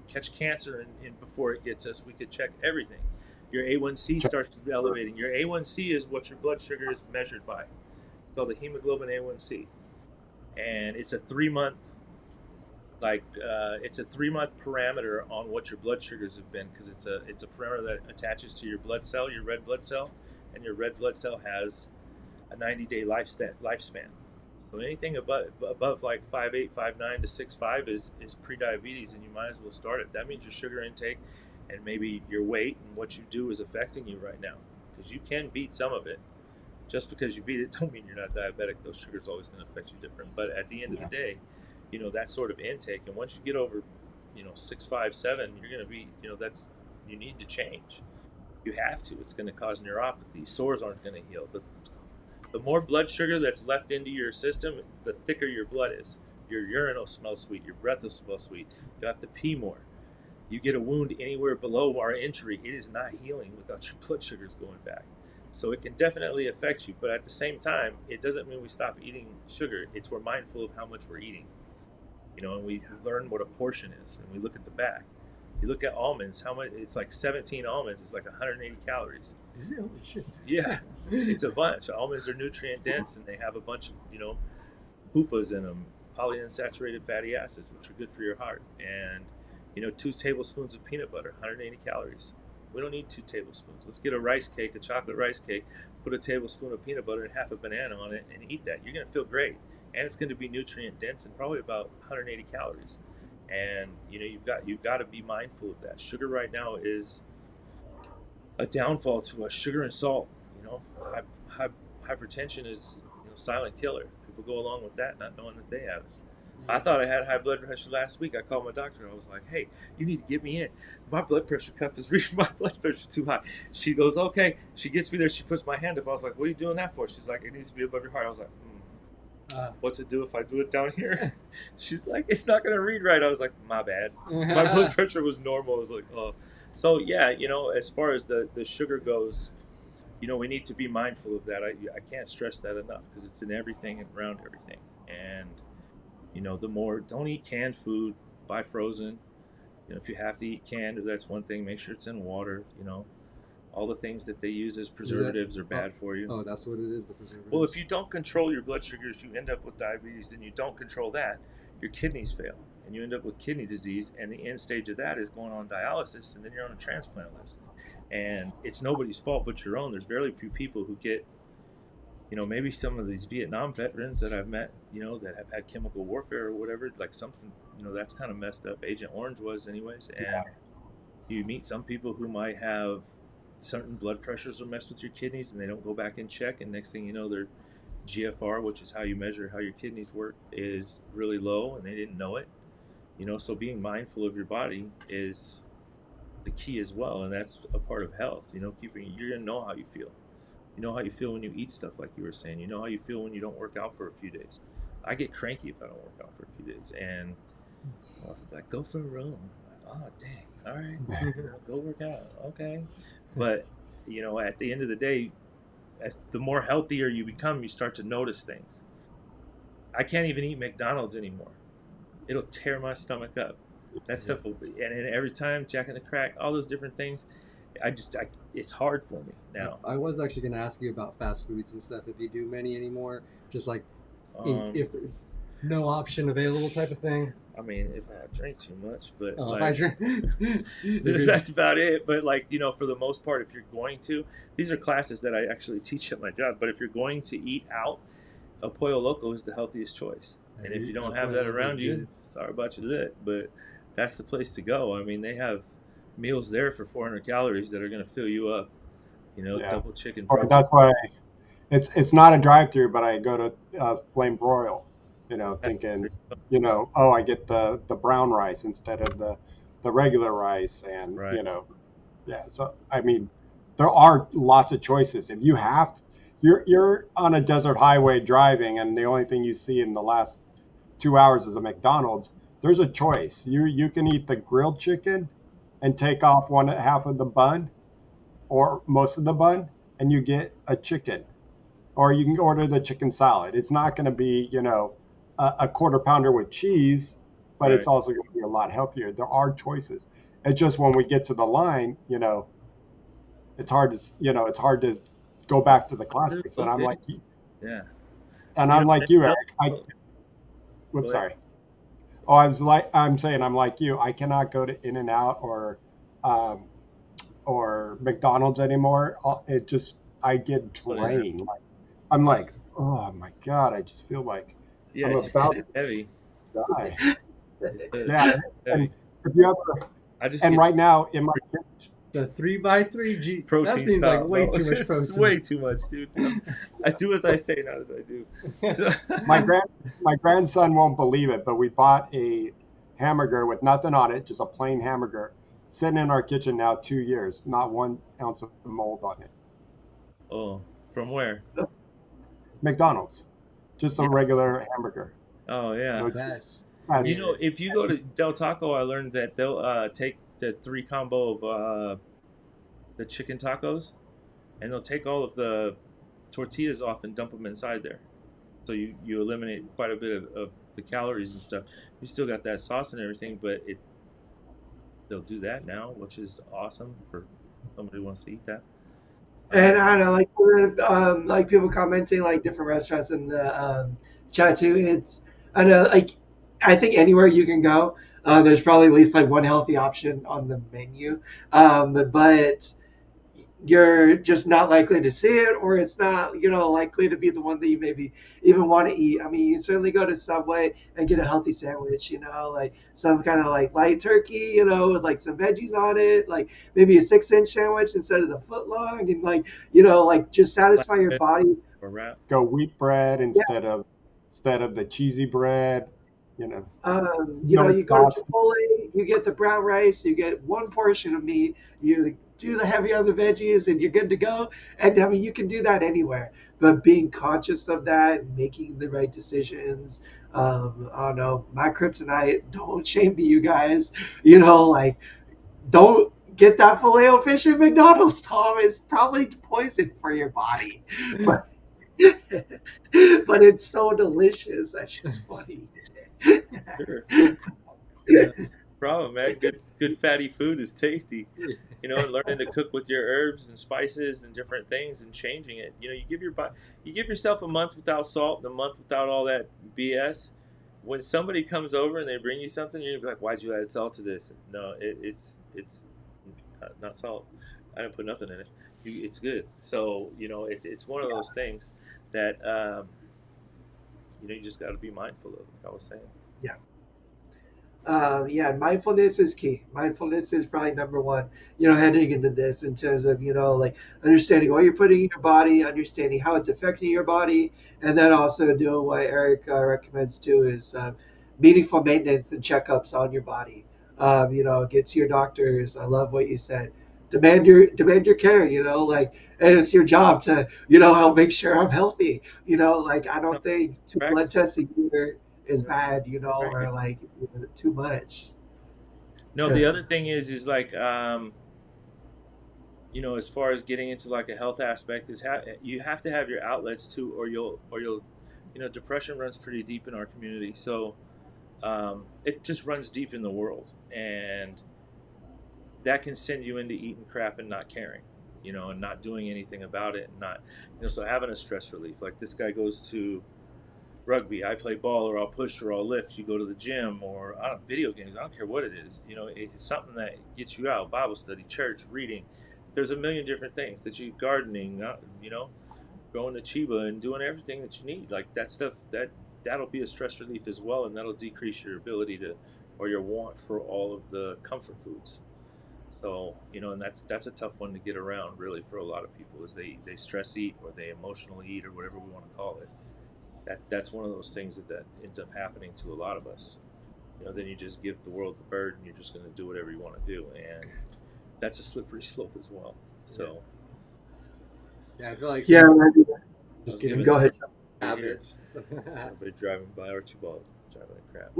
D: catch cancer before it gets us. We could check everything. Your A1C starts elevating. Your A1C is what your blood sugar is measured by. It's called the hemoglobin A1C, and it's a 3 month, it's a 3 month parameter on what your blood sugars have been, because it's a parameter that attaches to your blood cell, your red blood cell, and your red blood cell has a 90-day lifespan. So anything above like 5'8", 5'9" to 6'5" is pre-diabetes, and you might as well start it. That means your sugar intake and maybe your weight and what you do is affecting you right now, because you can beat some of it. Just because you beat it don't mean you're not diabetic. Those sugars always going to affect you different. But at the end of the day, that sort of intake, and once you get over 6'5", 7", you're going to be, you need to change. You have to. It's going to cause neuropathy. Sores aren't going to heal. The more blood sugar that's left into your system, the thicker your blood is. Your urine will smell sweet. Your breath will smell sweet. You have to pee more. You get a wound anywhere below our injury, it is not healing without your blood sugars going back. So it can definitely affect you, but at the same time, it doesn't mean we stop eating sugar. It's we're mindful of how much we're eating. And we learn what a portion is, and we look at the back. You look at almonds, how much? It's like 17 almonds. It's like 180 calories.
A: Is it? Holy shit.
D: Yeah, it's a bunch. Almonds are nutrient dense, and they have a bunch of PUFAs in them, polyunsaturated fatty acids, which are good for your heart. And 2 tablespoons of peanut butter, 180 calories. We don't need 2 tablespoons. Let's get a rice cake, a chocolate rice cake, put a tablespoon of peanut butter and half a banana on it, and eat that. You're going to feel great, and it's going to be nutrient dense and probably about 180 calories. And you've got to be mindful of that. Sugar right now is a downfall to us. Sugar and salt. High, high, hypertension is silent killer. People go along with that, not knowing that they have it. I thought I had high blood pressure last week. I called my doctor. I was like, "Hey, you need to get me in. My blood pressure cuff is reaching. My blood pressure too high." She goes, "Okay." She gets me there. She puts my hand up. I was like, "What are you doing that for?" She's like, "It needs to be above your heart." I was like, "What's it do if I do it down here?" She's like, "It's not gonna read right." I was like, "My bad." My blood pressure was normal. I was like, "Oh." So yeah, as far as the sugar goes, we need to be mindful of that. I can't stress that enough because it's in everything and around everything. And the more, don't eat canned food, buy frozen. If you have to eat canned, that's one thing. Make sure it's in water. All the things that they use as preservatives are bad for you.
A: Oh, that's what it is, the preservatives.
D: Well, if you don't control your blood sugars, you end up with diabetes. Then you don't control that, your kidneys fail, and you end up with kidney disease. And the end stage of that is going on dialysis, and then you're on a transplant list. And it's nobody's fault but your own. There's very few people who get, maybe some of these Vietnam veterans that I've met, that have had chemical warfare or whatever, like something, that's kind of messed up. Agent Orange was anyways. And you meet some people who might have certain blood pressures are messed with your kidneys and they don't go back and check. And next thing you know, their GFR, which is how you measure how your kidneys work, is really low and they didn't know it. So being mindful of your body is the key as well. And that's a part of health, you're going to know how you feel. You know how you feel when you eat stuff, like you were saying. You know how you feel when you don't work out for a few days. I get cranky if I don't work out for a few days. And like, go for a run. Oh, dang. All right. Go work out. Okay. But, at the end of the day, the more healthier you become, you start to notice things. I can't even eat McDonald's anymore. It'll tear my stomach up. That stuff will be. And every time, Jack in the Crack, all those different things. It's hard for me now.
A: I was actually going to ask you about fast foods and stuff, if you do many anymore, just like if there's no option available type of thing.
D: I mean, if I drink too much, but
A: if I drink,
D: that's about it. But for the most part, if you're going to, these are classes that I actually teach at my job, but if you're going to eat out, a Pollo Loco is the healthiest choice. And if you don't have that around you, sorry about your lit, but that's the place to go. I mean, they have meals there for 400 calories that are going to fill you up. Double chicken.
B: That's why it's not a drive-through, but I go to Flame Broil, thinking, I get the brown rice instead of the regular rice, and
D: right.
B: So I mean, there are lots of choices. If you have to, you're on a desert highway driving, and the only thing you see in the last 2 hours is a McDonald's. There's a choice. You can eat the grilled chicken and take off half of the bun or most of the bun, and you get a chicken. Or you can order the chicken salad. It's not going to be, a quarter pounder with cheese, but It's also going to be a lot healthier. There are choices. It's just when we get to the line, it's hard to go back to the classics. And I'm like,
D: yeah.
B: And I'm like you, Eric. Sorry. Oh, I'm saying I'm like you. I cannot go to In-N-Out or McDonald's anymore. I get drained. I'm like, oh my God, I just feel like I'm about to
D: heavy.
B: Die. Yeah. And if you ever, right now in my kitchen,
A: the 3x3
D: protein,
A: that seems like way too much protein.
D: It's way too much, dude. I do as I say, not as I do. So.
B: My grandson won't believe it, but we bought a hamburger with nothing on it, just a plain hamburger, sitting in our kitchen now 2 years, not 1 ounce of mold on it.
D: Oh, from where?
B: McDonald's, just a regular hamburger.
D: Oh yeah.
A: No, that's
D: if you go to Del Taco, I learned that they'll take the 3 combo of the chicken tacos, and they'll take all of the tortillas off and dump them inside there. So you eliminate quite a bit of the calories and stuff. You still got that sauce and everything, but they'll do that now, which is awesome for somebody who wants to eat that.
C: And I don't know, like people commenting, like different restaurants in the chat too. I think anywhere you can go, there's probably at least like one healthy option on the menu. But you're just not likely to see it, or it's not, likely to be the one that you maybe even want to eat. I mean, you can certainly go to Subway and get a healthy sandwich, like some kind of like light turkey, with like some veggies on it, like maybe a 6-inch sandwich instead of the foot long, and like, like just satisfy your
D: Flatbread
C: body.
D: or wrap.
B: Go wheat bread
C: Yeah.
B: instead of the cheesy bread. You know, no
C: You go to
B: sauce.
C: Chipotle, you get the brown rice, you get one portion of meat, you do the heavy on the veggies, and you're good to go. And I mean, you can do that anywhere, but being conscious of that, making the right decisions. I don't know, my kryptonite, don't shame me, you guys. Like, don't get that filet o fish at McDonald's, Tom. It's probably poison for your body, but but it's so delicious. That's just funny.
D: Sure. Yeah. Problem, man. Good fatty food is tasty. And learning to cook with your herbs and spices and different things and changing it. You give yourself a month without salt and a month without all that BS. When somebody comes over and they bring you something, you're gonna be like, "Why'd you add salt to this?" No, it's not salt. I didn't put nothing in it. It's good. So it's one of those things that you just got to be mindful of. Like I was saying.
C: Yeah. Yeah, mindfulness is key. Mindfulness is probably number one, heading into this in terms of, like understanding what you're putting in your body, understanding how it's affecting your body, and then also doing what Eric recommends too is meaningful maintenance and checkups on your body. Get to your doctors. I love what you said. Demand your care, like, and it's your job to, help make sure I'm healthy. Like, I
D: No,
C: don't think two blood
D: practice it.
C: tests a year is bad,
D: Right.
C: or like too much.
D: No, the other thing is like as far as getting into like a health aspect is you have to have your outlets too, or you'll depression runs pretty deep in our community, so it just runs deep in the world, and that can send you into eating crap and not caring, and not doing anything about it, and not so having a stress relief. Like this guy goes to rugby, I play ball, or I'll push, or I'll lift. You go to the gym, or I don't video games. I don't care what it is. It's something that gets you out. Bible study, church, reading. There's a million different things that you gardening. Going to Chiba and doing everything that you need. Like that stuff that'll be a stress relief as well, and that'll decrease your ability to or your want for all of the comfort foods. So and that's a tough one to get around really for a lot of people is they stress eat or they emotionally eat or whatever we want to call it. That's one of those things that ends up happening to a lot of us. Then you just give the world the bird and you're just going to do whatever you want to do, and that's a slippery slope as well. So
A: Yeah, I feel like
C: Yeah,
A: just
D: was
A: getting
D: giving
C: go ahead.
A: habits.
D: everybody driving by Archibald driving like crap.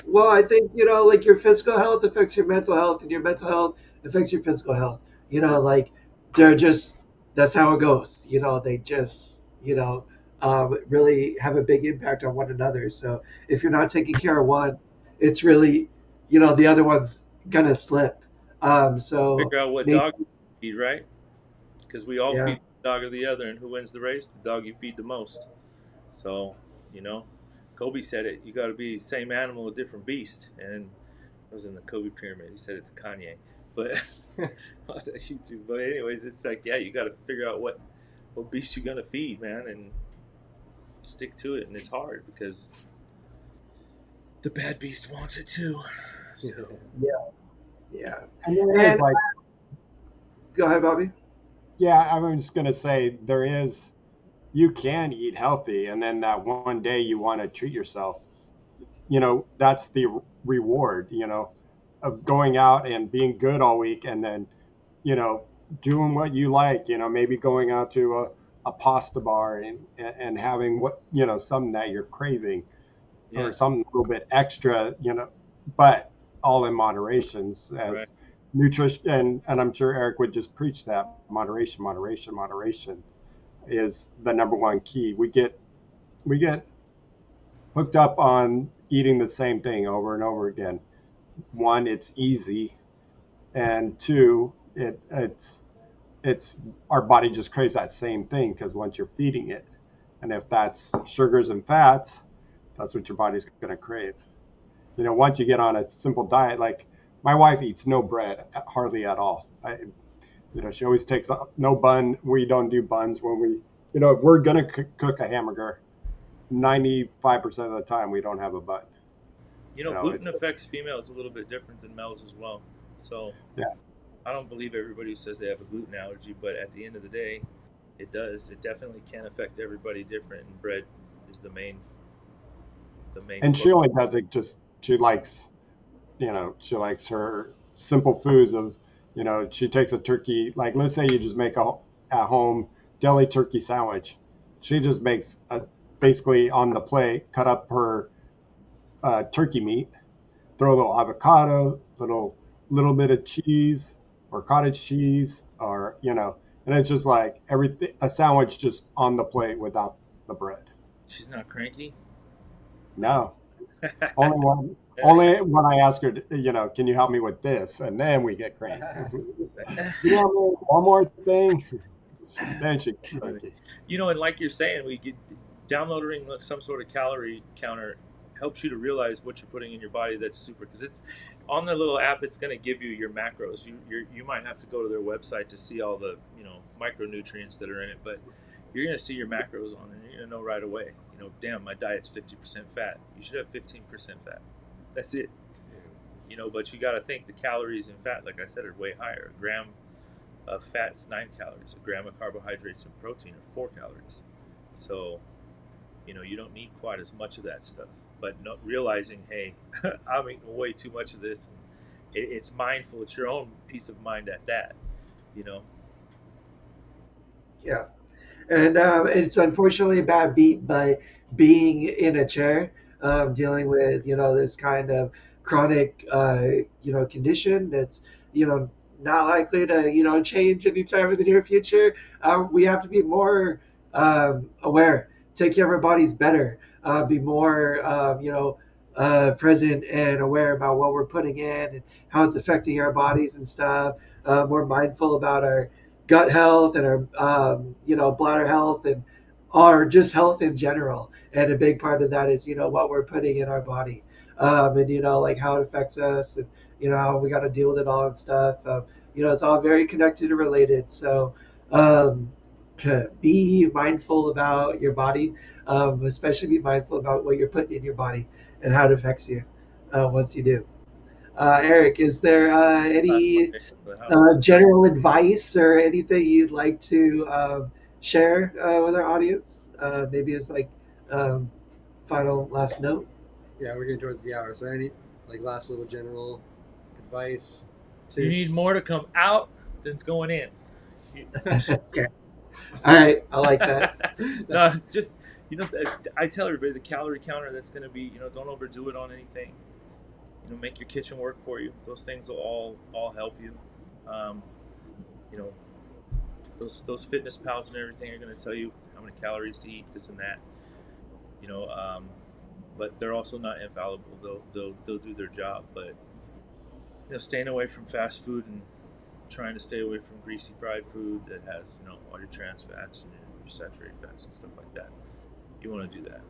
C: Well, I think, like your physical health affects your mental health, and your mental health affects your physical health. Like they're just that's how it goes. They just really have a big impact on one another. So if you're not taking care of one, it's really the other one's gonna slip. So
D: Figure out what
C: maybe
D: dog you feed, right? Because we all
C: yeah.
D: feed the dog or the other, and who wins the race? The dog you feed the most. So, Kobe said it. You got to be same animal, a different beast. And it was in the Kobe pyramid. He said it to Kanye, but on YouTube. But anyways, it's like yeah, you got to figure out what beast you're gonna feed, man, and stick to it. And it's hard because the bad beast wants it too. So
C: Yeah, yeah.
B: And there is
C: And
B: like,
C: go ahead, Bobby.
B: yeah, I'm just gonna say there is. You can eat healthy, and then that one day you want to treat yourself. That's the reward. Of going out and being good all week, and then you know doing what you like. Maybe going out to a pasta bar and having something that you're craving
D: yeah,
B: or something a little bit extra. But all in moderations
D: right.
B: as nutrition, and I'm sure Eric would just preach that moderation, moderation, moderation is the number one key. We get hooked up on eating the same thing over and over again. One, it's easy, and two, it's our body just craves that same thing because once you're feeding it, and if that's sugars and fats, that's what your body's going to crave. Once you get on a simple diet, like my wife eats no bread hardly at all. She always takes no bun. We don't do buns when we, if we're gonna cook a hamburger, 95% of the time we don't have a bun.
D: Gluten affects females a little bit different than males as well. So
B: Yeah.
D: I don't believe everybody who says they have a gluten allergy, but at the end of the day, it does. It definitely can affect everybody different, and bread is the main.
B: And she only does it just she likes her simple foods of, she takes a turkey, like let's say you just make a at home deli turkey sandwich. She just makes basically on the plate, cut up her turkey meat, throw a little avocado, little bit of cheese or cottage cheese, or and it's just like everything, a sandwich just on the plate without the bread.
D: She's not cranky.
B: No, only when I ask her, can you help me with this, and then we get cranky. One more thing, then she gets cranky.
D: And like you're saying, we get downloading some sort of calorie counter helps you to realize what you're putting in your body. That's super, because it's on the little app. It's going to give you your macros. You might have to go to their website to see all the micronutrients that are in it, but you're going to see your macros on it. You're going to know right away. Damn, my diet's 50% fat. You should have 15% fat. That's it. But you got to think the calories in fat, like I said, are way higher. A gram of fat is 9 calories. A gram of carbohydrates and protein are 4 calories. So, you don't need quite as much of that stuff. But not realizing, hey, I'm eating way too much of this. It's mindful. It's your own peace of mind at that.
C: Yeah. And it's unfortunately a bad beat, but being in a chair, dealing with this kind of chronic condition that's not likely to change anytime in the near future. We have to be more aware, take care of our bodies better, be more present and aware about what we're putting in and how it's affecting our bodies and stuff. More mindful about our gut health and our bladder health and our just health in general. And a big part of that is what we're putting in our body, and like how it affects us, and how we got to deal with it all and stuff. It's all very connected and related. So um, be mindful about your body, especially be mindful about what you're putting in your body and how it affects you once you do. Eric, is there any general advice or anything you'd like to share with our audience? Maybe as like final last note.
A: Yeah, we're getting towards the hour. So any last little general advice? Tips?
D: You need more to come out than's going in.
C: Okay. All right, I like that.
D: No, just I tell everybody the calorie counter. That's going to be don't overdo it on anything. Make your kitchen work for you. Those things will all help you. Those fitness pals and everything are going to tell you how many calories to eat, this and that. But they're also not infallible. They'll do their job. But staying away from fast food and trying to stay away from greasy fried food that has all your trans fats and your saturated fats and stuff like that. You want to do that.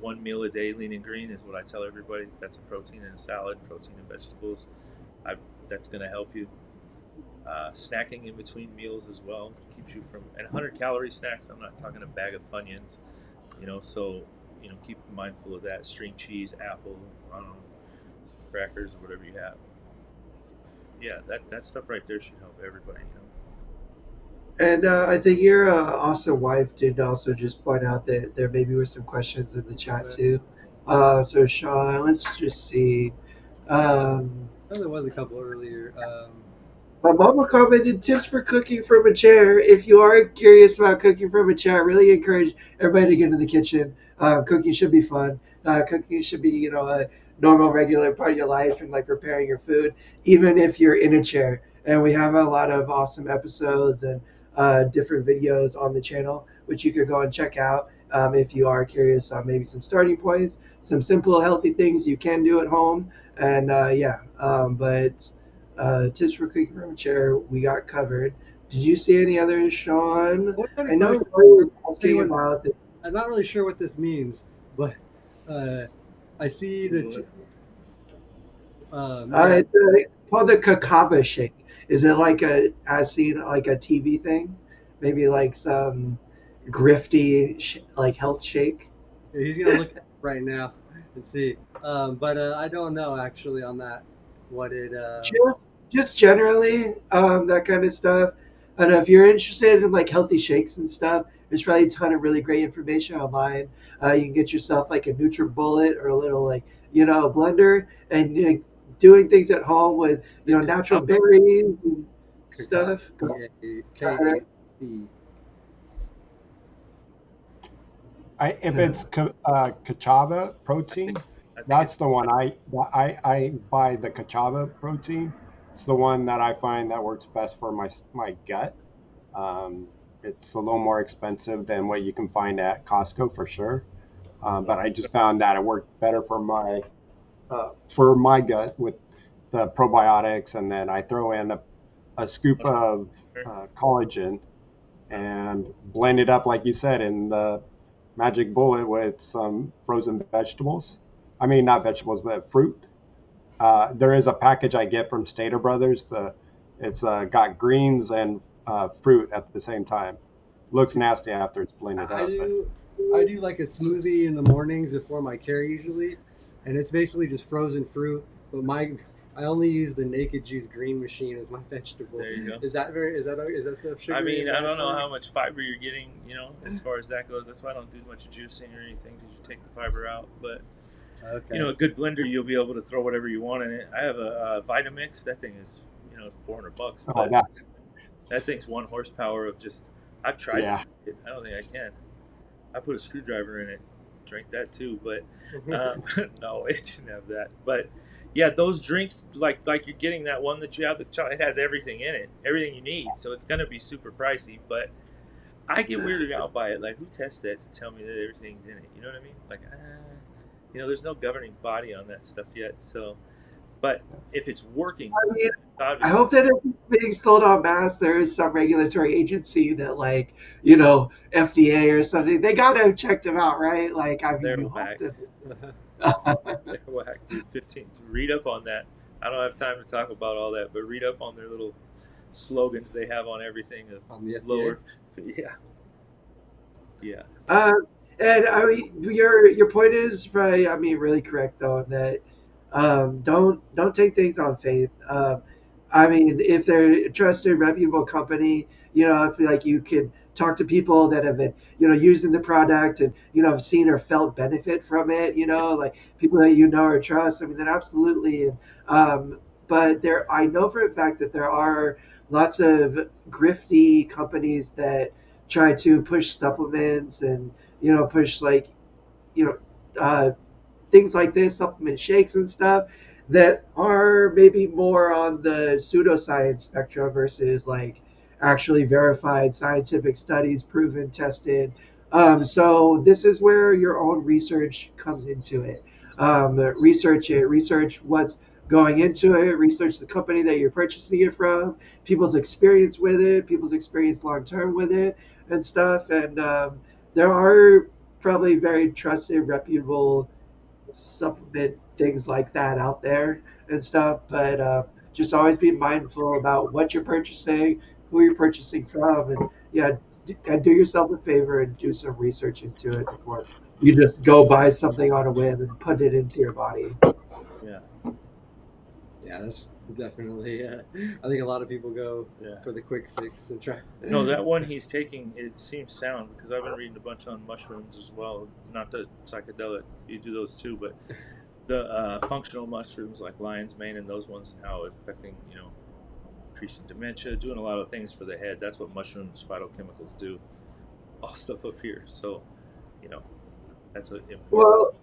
D: One meal a day, lean and green, is what I tell everybody. That's a protein in a salad, protein in vegetables. That's going to help you. Snacking in between meals as well keeps you from, and 100-calorie snacks. I'm not talking a bag of Funyuns. So keep mindful of that. String cheese, apple, I don't know, crackers or whatever you have. Yeah, that stuff right there should help everybody.
C: And I think your awesome wife did also just point out that there maybe were some questions in the chat too. So Shawn, let's just see.
A: I know there was a couple earlier.
C: My mama commented tips for cooking from a chair. If you are curious about cooking from a chair, I really encourage everybody to get into the kitchen. Cooking should be fun. Cooking should be, a normal, regular part of your life, and like preparing your food, even if you're in a chair. And we have a lot of awesome episodes and different videos on the channel, which you could go and check out if you are curious on maybe some starting points, some simple, healthy things you can do at home. And but tips for cooking from a chair, we got covered. Did you see any others, Shawn? I know you were asking about the.
A: I'm not really sure what this means, but I see that.
C: It's called the cacava shake. Is it like a as seen like a TV thing? Maybe like some grifty like health shake.
A: He's gonna look at it right now and see. But I don't know actually on that what it.
C: Just generally that kind of stuff. And if you're interested in like healthy shakes and stuff, there's probably a ton of really great information online. You can get yourself like a NutriBullet or a little like blender, and doing things at home with
A: The
C: natural
A: Kakao,
C: berries and
A: Kakao,
C: stuff.
A: K-A-C.
B: If it's cachava protein,
D: I think
B: that's
D: it's
B: the one I buy the cachava protein. It's the one that I find that works best for my gut. It's a little more expensive than what you can find at Costco for sure. But I just found that it worked better for my gut with the probiotics, and then I throw in a scoop of collagen and blend it up like you said in the magic bullet with some frozen vegetables. I mean, not vegetables, but fruit. There is a package I get from Stater Brothers. It's got greens and fruit at the same time. Looks nasty after it's blended
A: I
B: up, but
A: do I do like a smoothie in the mornings before my care usually, and it's basically just frozen fruit. But I only use the Naked Juice green machine as my vegetable.
D: There you go.
A: Is that stuff
D: I
A: sugary?
D: mean,
A: and
D: I
A: bad
D: don't know
A: for me?
D: how much fiber you're getting, as far as that goes. That's why I don't do much juicing or anything, because you take the fiber out. But
A: Okay.
D: a good blender, you'll be able to throw whatever you want in it. I have a Vitamix. That thing is, $400,
B: oh,
D: but
B: that's
D: that thing's 1 horsepower of just. I've tried to
B: yeah.
D: drink it. I don't think I can. I put a screwdriver in it, drank that too, but no, it didn't have that. But yeah, those drinks, like you're getting that one that you have, it has everything in it, everything you need. So it's gonna be super pricey, but I get weirded out by it. Like, who tests that to tell me that everything's in it? You know what I mean? Like, there's no governing body on that stuff yet. So, but if it's working,
C: I mean,
D: it's
C: I
D: obvious.
C: hope that if it's being sold en masse, there is some regulatory agency that, like, FDA or something, they gotta have checked them out, right? Like, I mean,
D: They're
C: you hope
D: whack.
C: that.
D: They're whack, dude. 15. Read up on that. I don't have time to talk about all that, but read up on their little slogans they have on everything.
A: On the FDA.
D: Lower, yeah, yeah.
C: Uh, and I mean, your point is probably, I mean, really correct though, in that don't take things on faith. I mean, if they're a trusted, reputable company, I feel like you can talk to people that have been, using the product and have seen or felt benefit from it. Like people that or trust. I mean, then absolutely. But I know for a fact that there are lots of grifty companies that try to push supplements and push like you know uh, things like this, supplement shakes and stuff that are maybe more on the pseudoscience spectrum versus like actually verified scientific studies, proven, tested. So this is where your own research comes into it. Research it, research what's going into it, research the company that you're purchasing it from, people's experience with it, people's experience long term with it, and stuff. And there are probably very trusted, reputable supplement things like that out there and stuff. But just always be mindful about what you're purchasing, who you're purchasing from, and yeah, do yourself a favor and do some research into it before you just go buy something on a whim and put it into your body.
D: Yeah,
A: Yeah, that's definitely. I think a lot of people go
D: yeah.
A: for the quick fix and try.
D: No, that one he's taking, it seems sound, because I've been reading a bunch on mushrooms as well. Not the psychedelic, you do those too, but the functional mushrooms like lion's mane and those ones, and how it's affecting, increasing dementia, doing a lot of things for the head. That's what mushrooms, phytochemicals do. All stuff up here. So, you know, that's an important.
C: Well,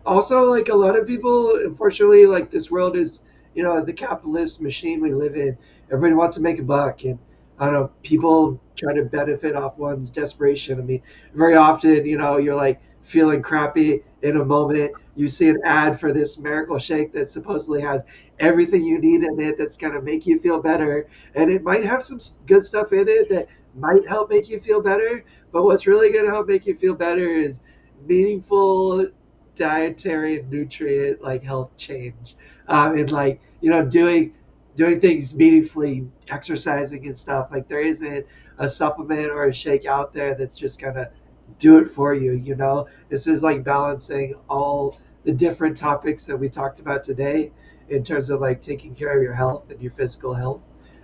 C: also, like a lot of people, unfortunately, like this world is, the capitalist machine we live in. Everybody wants to make a buck, and I don't know, people try to benefit off one's desperation. I mean, very often, you're like feeling crappy in a moment. You see an ad for this miracle shake that supposedly has everything you need in it that's going to make you feel better. And it might have some good stuff in it that might help make you feel better. But what's really going to help make you feel better is meaningful dietary and nutrient like health change, and like doing doing things meaningfully, exercising and stuff. Like there isn't a supplement or a shake out there that's just gonna do it for you. You know, this is like balancing all the different topics that we talked about today in terms of like taking care of your health and your physical health,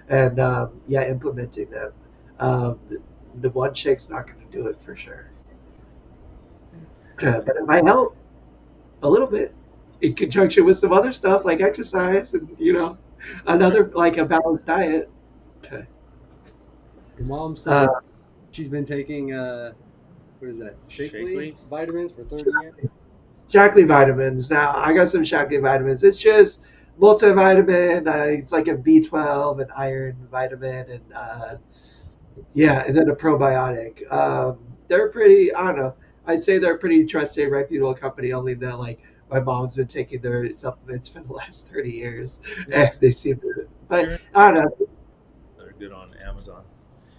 C: and yeah, implementing them. Um, the one shake's not going to do it for sure, but it might help a little bit in conjunction with some other stuff like exercise and another like a balanced diet. Okay.
A: Your mom
C: Uh,
A: said she's been taking what is that? Shakely
D: Shakely?
A: vitamins for 30 years.
C: Shaklee vitamins. Now I got some Shaklee vitamins. It's just multivitamin. It's like a B12 and iron vitamin, and yeah, and then a probiotic. They're pretty. I don't know. I'd say they're a pretty trusted, reputable company. Only that like my mom's been taking their supplements for the last 30 years,
A: Yeah.
C: and they seem to. But
D: Pure
C: I don't know.
D: They're good on Amazon.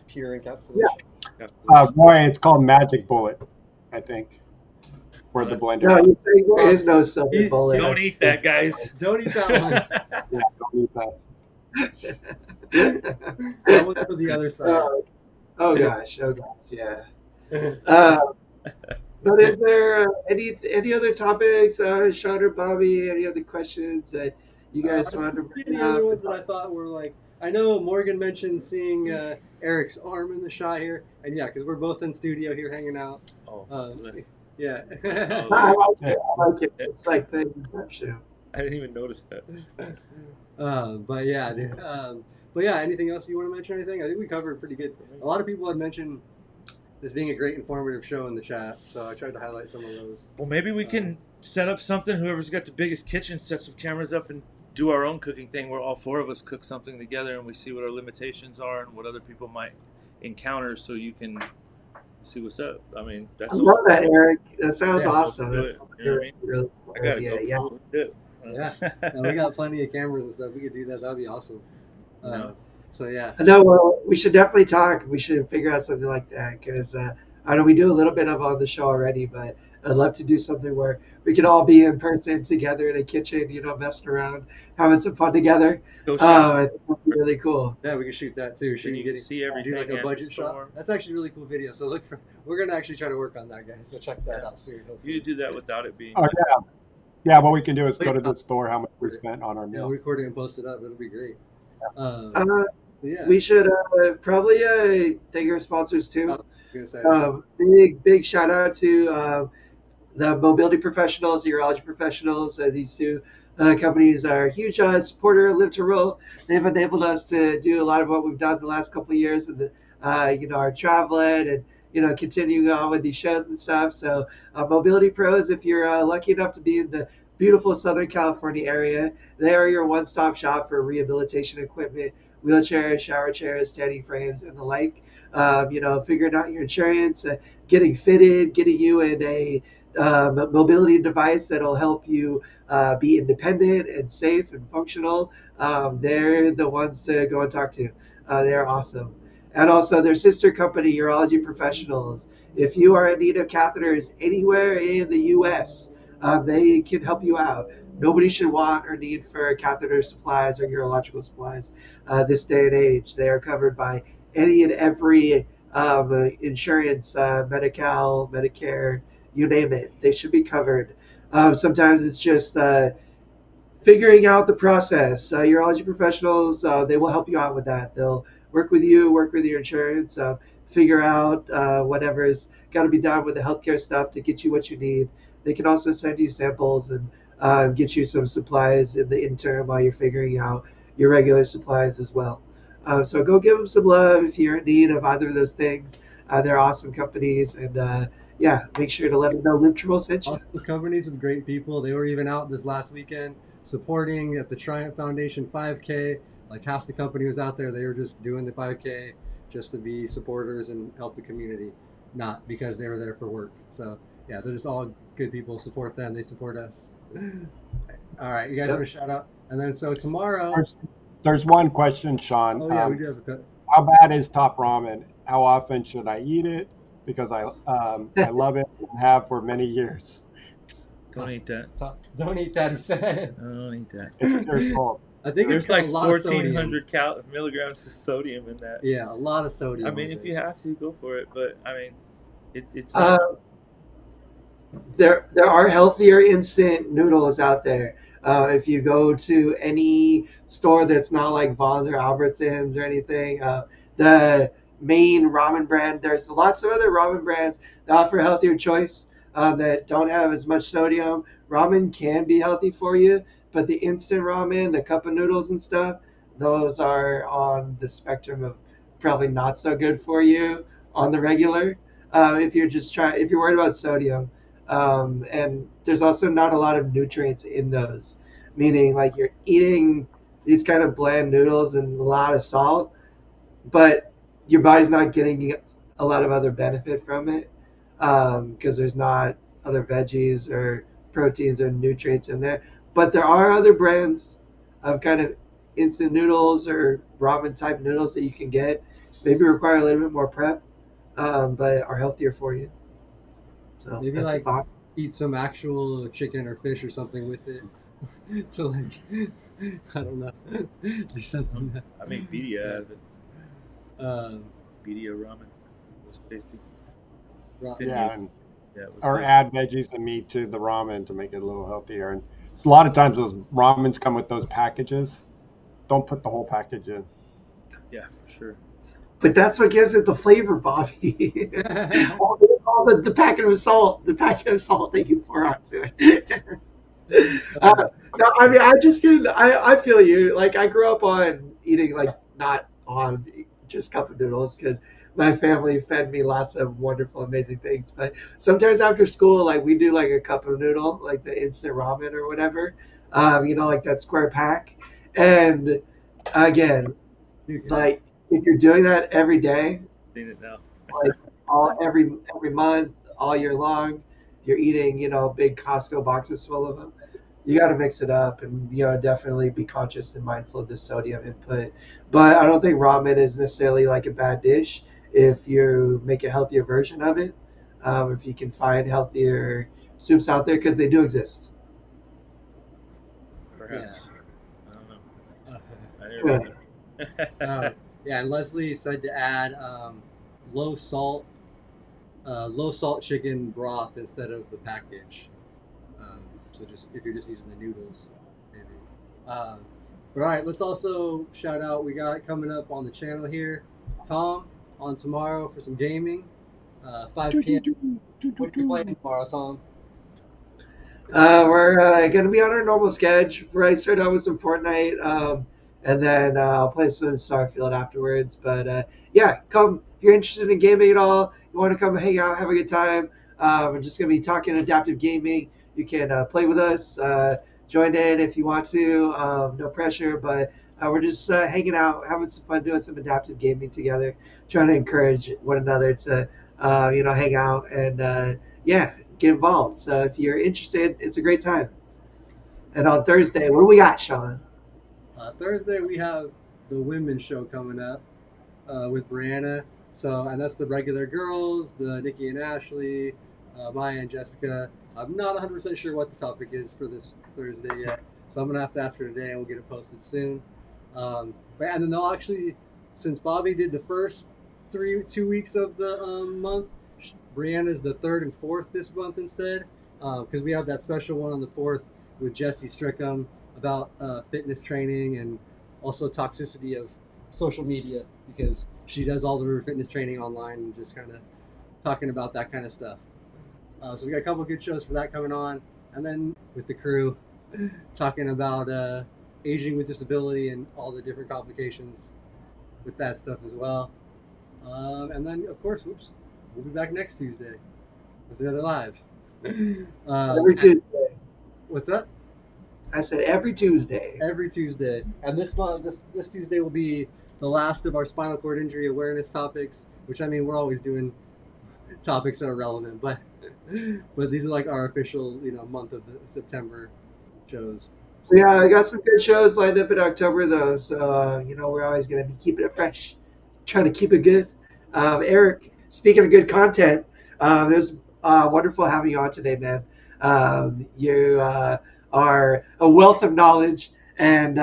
A: Pure encapsulation.
C: Yeah.
B: Roy, it's called Magic Bullet, I think, for the
D: That's-
B: blender.
C: No, you say there is no silver
A: You-
C: bullet.
D: Don't eat that, guys.
A: Don't eat that one.
B: Yeah, don't eat that.
A: That one's for the other side.
C: Oh gosh, yeah. Uh, but is there any other topics, Shawn or Bobby? Any other questions that you guys
A: I
C: wanted to
A: didn't see
C: bring
A: any other
C: up?
A: ones that I thought were like. I know Morgan mentioned seeing Eric's arm in the shot here, and yeah, because we're both in studio here hanging out.
D: Oh,
A: Yeah.
C: I like it. I like it. It's like the inception.
D: I didn't even notice that.
A: But yeah, dude. But yeah, anything else you want to mention? Anything? I think we covered pretty good. A lot of people had mentioned this being a great informative show in the chat, so I tried to highlight some of those.
D: Well, maybe we can set up something. Whoever's got the biggest kitchen, set some cameras up and do our own cooking thing where all four of us cook something together and we see what our limitations are and what other people might encounter so you can see what's up. I mean, that's
C: I love that, Eric. That sounds
A: Yeah,
C: awesome.
D: do it. You know what I mean?
C: Really,
D: I gotta
C: yeah,
D: go
C: yeah.
D: pull it.
A: Yeah, we got plenty of cameras and stuff. We could do that. That'd be awesome.
D: No.
A: So yeah.
C: I know. Well, we should definitely talk. We should figure out something like that because I know we do a little bit of on the show already, but I'd love to do something where we can all be in person together in a kitchen, messing around, having some fun together.
D: Go shop.
C: I think that'd be really cool.
A: Yeah, we could shoot that too.
D: Then
A: Shoot
D: you can see
A: do
D: everything
A: like a
D: at the
A: budget
D: store.
A: shot. That's actually a really cool video. So look for. We're gonna actually try to work on that, guys. So check that out soon. Hopefully.
D: You do that without it being.
B: Oh, yeah. Yeah, what we can do is go to the store, how much we spent on our
A: Yeah,
B: meal.
A: we'll record it and post it up. It'll be great. Yeah.
C: We should probably thank our sponsors too.
A: I was gonna say,
C: Big shout out to the mobility professionals, the urology professionals. These two companies are huge supporter of Live to Roll. They've enabled us to do a lot of what we've done the last couple of years with the, our traveling and continuing on with these shows and stuff. So Mobility Pros, if you're lucky enough to be in the beautiful Southern California area, they are your one-stop shop for rehabilitation equipment, wheelchairs, shower chairs, standing frames, and the like. Figuring out your insurance, getting fitted, getting you in a mobility device that'll help you be independent and safe and functional. They're the ones to go and talk to. They're awesome. And also their sister company, Urology Professionals. If you are in need of catheters anywhere in the U.S., they can help you out. Nobody should want or need for catheter supplies or urological supplies this day and age. They are covered by any and every insurance, Medi-Cal, Medicare, you name it. They should be covered. Sometimes it's just figuring out the process. Urology professionals, they will help you out with that. They'll work with you, work with your insurance, figure out whatever's got to be done with the healthcare stuff to get you what you need. They can also send you samples and get you some supplies in the interim while you're figuring out your regular supplies as well. So go give them some love if you're in need of either of those things. They're awesome companies, and yeah, make sure to let them know Live to Roll sent you.
A: awesome companies with great people. They were even out this last weekend supporting at the Triumph Foundation 5K. Like half the company was out there. They were just doing the 5K just to be supporters and help the community, not because they were there for work. So yeah, they're just all good people. Support them. They support us. All right, you guys want to shout out? And then so tomorrow.
B: There's one question, Shawn.
A: Oh yeah, we do have a cut.
B: How bad is top ramen? How often should I eat it? Because I love it and have for many years.
D: Don't eat that.
A: Don't eat that, he said.
D: Don't eat that.
B: It's pure salt.
A: I think it's
D: There's
A: got
D: like
A: a lot of sodium.
D: 1,400 milligrams of sodium in that.
A: Yeah, a lot of sodium.
D: I mean,
A: I
D: if
A: think.
D: you have to, go for it. But I mean, it's not.
C: There are healthier instant noodles out there. If you go to any store that's not like Vaughn's or Albertsons or anything, the main ramen brand, there's lots of other ramen brands that offer a healthier choice that don't have as much sodium. Ramen can be healthy for you, but the instant ramen, the cup of noodles and stuff, those are on the spectrum of probably not so good for you on the regular. If you're worried about sodium, and there's also not a lot of nutrients in those, meaning like you're eating these kind of bland noodles and a lot of salt, but your body's not getting a lot of other benefit from it because there's not other veggies or proteins or nutrients in there. But there are other brands of kind of instant noodles or ramen type noodles that you can get. Maybe require a little bit more prep, but are healthier for you. So
A: Maybe
C: that's a
A: like
C: thought.
A: eat some actual chicken or fish or something with it. So like, I don't know. Do something.
D: I make birria out of it.
A: Um,
D: Birria ramen. It was tasty.
A: Ra-
D: Didn't
B: Yeah,
D: eat-
B: and
D: Yeah, it was
B: or
D: good.
B: add veggies and meat to the ramen to make it a little healthier. And it's a lot of times those ramens come with those packages. Don't put the whole package in.
D: Yeah, for sure.
C: But that's what gives it the flavor, Bobby. The packet of salt, that you pour onto it. No, I mean, I just didn't. I feel you. Like, I grew up on eating, like, not on just cup of noodles because my family fed me lots of wonderful, amazing things. But sometimes after school, like, we do like a cup of noodle, like the instant ramen or whatever, like that square pack. And again, like, if you're doing that every day,
D: Seen it now.
C: like every month, all year long, you're eating, big Costco boxes full of them. You got to mix it up and definitely be conscious and mindful of the sodium input. But I don't think ramen is necessarily like a bad dish if you make a healthier version of it. If you can find healthier soups out there because they do exist.
D: Perhaps. I don't know. I
C: Yeah.
D: never been there.
A: yeah, and Leslie said to add low salt, low salt chicken broth instead of the package. So just if you're just using the noodles, maybe. But all right, let's also shout out. We got coming up on the channel here, Tom on tomorrow for some gaming, 5 p.m. What are you playing tomorrow, Tom?
C: We're going to be on our normal schedule. Right, start out with some Fortnite, and then I'll play some Starfield afterwards. But yeah, come if you're interested in gaming at all. You want to come hang out, have a good time. We're just going to be talking adaptive gaming. You can play with us, join in if you want to. No pressure, but we're just hanging out, having some fun, doing some adaptive gaming together, trying to encourage one another to hang out and yeah, get involved. So if you're interested, it's a great time. And on Thursday, what do we got, Shawn?
A: Thursday we have the women's show coming up with Brianna. So, and that's the regular girls, the Nikki and Ashley, Maya and Jessica. I'm not 100% sure what the topic is for this Thursday yet, so I'm gonna have to ask her today, and we'll get it posted soon. And then they'll actually, since Bobby did the first 2 weeks of the month, Brianna's the third and fourth this month instead, because we have that special one on the 4th with Jesse Strickham about fitness training and also toxicity of social media, because she does all of her fitness training online and just kind of talking about that kind of stuff. So we got a couple good shows for that coming on, and then with the crew talking about aging with disability and all the different complications with that stuff as well. And then of course, we'll be back next Tuesday with another live.
C: Every Tuesday.
A: What's up?
C: I said every Tuesday.
A: Every Tuesday, and this month, this Tuesday will be the last of our spinal cord injury awareness topics. Which, I mean, we're always doing topics that are relevant, but these are like our official, month of the September shows.
C: So yeah, I got some good shows lined up in October though. So we're always gonna be keeping it fresh, trying to keep it good. Eric, speaking of good content, it was wonderful having you on today, man. You are a wealth of knowledge and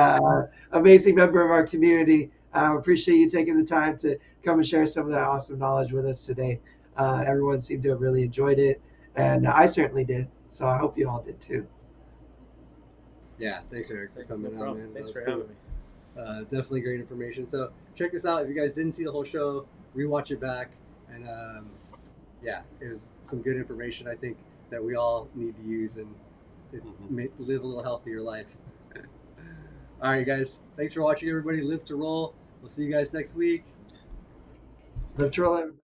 C: amazing member of our community. Appreciate you taking the time to come and share some of that awesome knowledge with us today. Everyone seemed to have really enjoyed it, and I certainly did. So I hope you all did too.
A: Yeah, thanks, Eric, for coming on, man.
D: Thanks
A: That
D: for
A: was cool.
D: having me.
A: Definitely great information. So check this out. If you guys didn't see the whole show, rewatch it back. And yeah, it was some good information I think that we all need to use and live a little healthier life. All right, guys. Thanks for watching, everybody. Live to roll. We'll see you guys next week.
C: Live to roll, everybody.